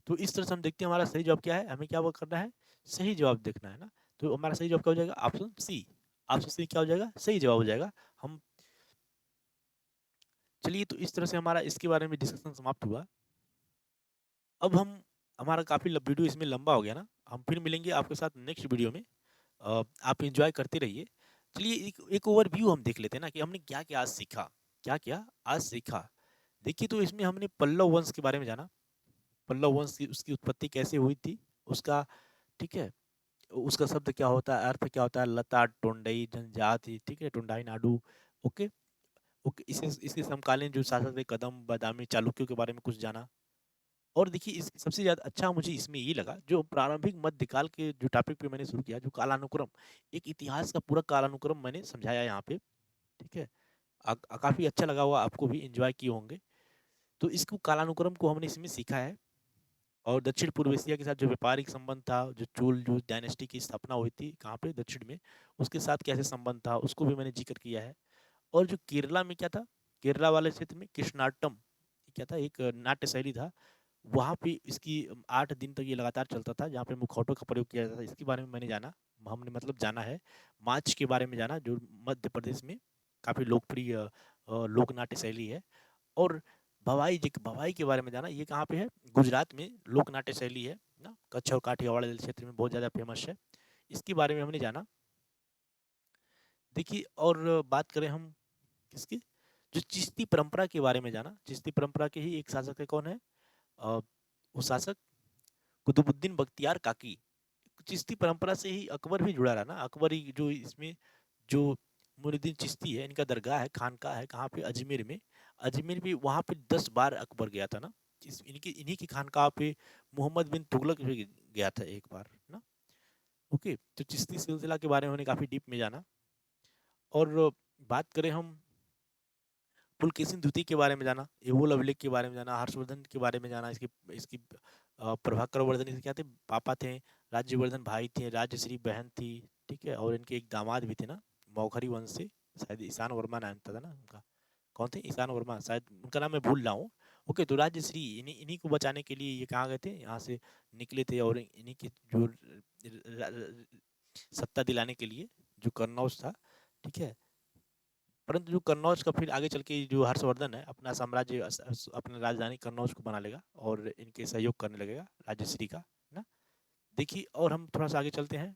तो इस तरह से हम देखते हैं हमारा सही जवाब क्या है, हमें क्या वो करना है, सही जवाब देखना है ना। तो हमारा सही जवाब क्या हो जाएगा, ऑप्शन सी। ऑप्शन सी क्या हो जाएगा, सही जवाब हो जाएगा। हम चलिए, तो इस तरह से हमारा इसके बारे में डिस्कशन समाप्त हुआ। अब हम, हमारा काफी वीडियो इसमें लंबा हो गया ना, हम फिर मिलेंगे आपके साथ नेक्स्ट वीडियो में। आप एंजॉय करते रहिए। चलिए एक ओवरव्यू हम देख लेते हैं ना कि हमने क्या क्या आज सीखा, क्या क्या आज सीखा। देखिए तो इसमें हमने पल्लव वंश के बारे में जाना, पल्लव वंश की उसकी उत्पत्ति कैसे हुई थी उसका, ठीक है, उसका शब्द क्या होता है, अर्थ क्या होता है, लता टोंडई जनजाति, ठीक है, टोंडाई नाडु। ओके, ओके, इसके समकालीन जो शासक थे कदम बादामी चालुक्यों के बारे में कुछ जाना। और देखिए इस सबसे ज्यादा अच्छा मुझे इसमें ये लगा जो प्रारंभिक मध्यकाल के जो टॉपिक पे मैंने शुरू किया, जो कालानुक्रम, एक इतिहास का पूरा कालानुक्रम मैंने समझाया यहाँ पे। ठीक है, काफी अच्छा लगा हुआ, आपको भी एंजॉय किए होंगे। तो इसको कालानुक्रम को हमने इसमें सीखा है। और दक्षिण पूर्व एशिया के साथ जो व्यापारिक संबंध था, जो चोल जो डायनेस्टी की स्थापना हुई थी कहाँ पे, दक्षिण में, उसके साथ कैसे संबंध था उसको भी मैंने जिक्र किया है। और जो केरला में क्या था, केरला वाले क्षेत्र में कृष्णाटम क्या था, एक नाट्य शैली था, वहाँ पे इसकी 8 दिन तक ये लगातार चलता था, जहाँ पे मुखौटों का प्रयोग किया जाता था। इसके बारे में मैंने जाना, हमने मतलब जाना है। मार्च के बारे में जाना जो मध्य प्रदेश में काफ़ी लोकप्रिय लोक नाट्य शैली है। और भवाई के बारे में जाना, ये कहाँ पे है? गुजरात में लोक नाट्य शैली है ना, कच्छ और काठियावाड़ क्षेत्र में बहुत ज़्यादा फेमस है। इसके बारे में हमने जाना। देखिए, और बात करें हम किसकी, जो चिश्ती परंपरा के बारे में जाना। चिश्ती परंपरा के ही एक शासक है, कौन है? वो शासक कुतुबुद्दीन बख्तियार काकी। चिश्ती परंपरा से ही अकबर भी जुड़ा रहा ना। अकबर ही जो इसमें जो मुइनुद्दीन चिश्ती है, इनका दरगाह है, खानका है, कहाँ पे? अजमेर में। अजमेर भी, वहाँ पे 10 बार अकबर गया था ना। इन्हीं की खानका पे मोहम्मद बिन तुगलक भी गया था एक बार ना। ओके, तो चिश्ती सिलसिला के बारे में हमने काफ़ी डीप में जाना। और बात करें हम पुलकेशिन द्वितीय के बारे में जाना, एवोल अभिलेख के बारे में जाना, हर्षवर्धन के बारे में जाना। इसकी इसकी प्रभाकर वर्धन इसके क्या थे? पापा थे। राज्यवर्धन भाई थे। राजश्री बहन थी। ठीक है, और इनके एक दामाद भी थे ना, मौखरी वंश से, शायद ईशान वर्मा नाम था ना उनका। कौन थे? ईशान वर्मा, शायद उनका नाम मैं भूल रहा हूँ। ओके, तो राजश्री इन्हीं इन्हीं को बचाने के लिए ये कहाँ गए थे? यहाँ से निकले थे, और इन्हीं की जो सत्ता दिलाने के लिए जो कन्नौज था, ठीक है। परंतु जो कन्नौज का फिर आगे चल के जो हर्षवर्धन है, अपना साम्राज्य अपना राजधानी कन्नौज को बना लेगा, और इनके सहयोग करने लगेगा राजश्री का ना। देखिए, और हम थोड़ा सा आगे चलते हैं।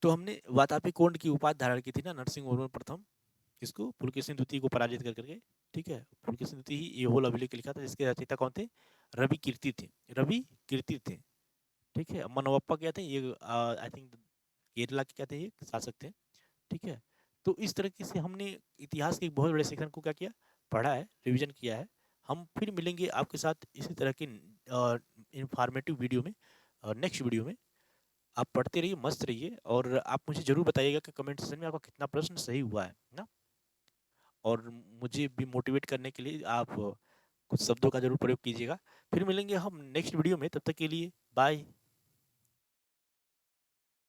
तो हमने वातापी कोंड की उपाधि धारण की थी ना, नरसिंह प्रथम, इसको पुलकेशिन द्वितीय को पराजित कर करके। ठीक है, पुलकेशिन द्वितीय ही ये होल अभिलेख लिखा था, जिसके रचयिता कौन थे? रवि कीर्ति थे। रवि कीर्ति थे। ठीक है, मनोवप्पा क्या थे? ये आई थिंक केरला के क्या थे? ये शासक थे। ठीक है, तो इस तरीके से हमने इतिहास के एक बहुत बड़े सेक्शन को क्या किया? पढ़ा है, रिवीजन किया है। हम फिर मिलेंगे आपके साथ इसी तरह के इंफॉर्मेटिव वीडियो में, नेक्स्ट वीडियो में। आप पढ़ते रहिए, मस्त रहिए, और आप मुझे जरूर बताइएगा कि कमेंट सेक्शन में आपका कितना प्रश्न सही हुआ है ना। और मुझे भी मोटिवेट करने के लिए आप कुछ शब्दों का जरूर प्रयोग कीजिएगा। फिर मिलेंगे हम नेक्स्ट वीडियो में, तब तक के लिए बाय।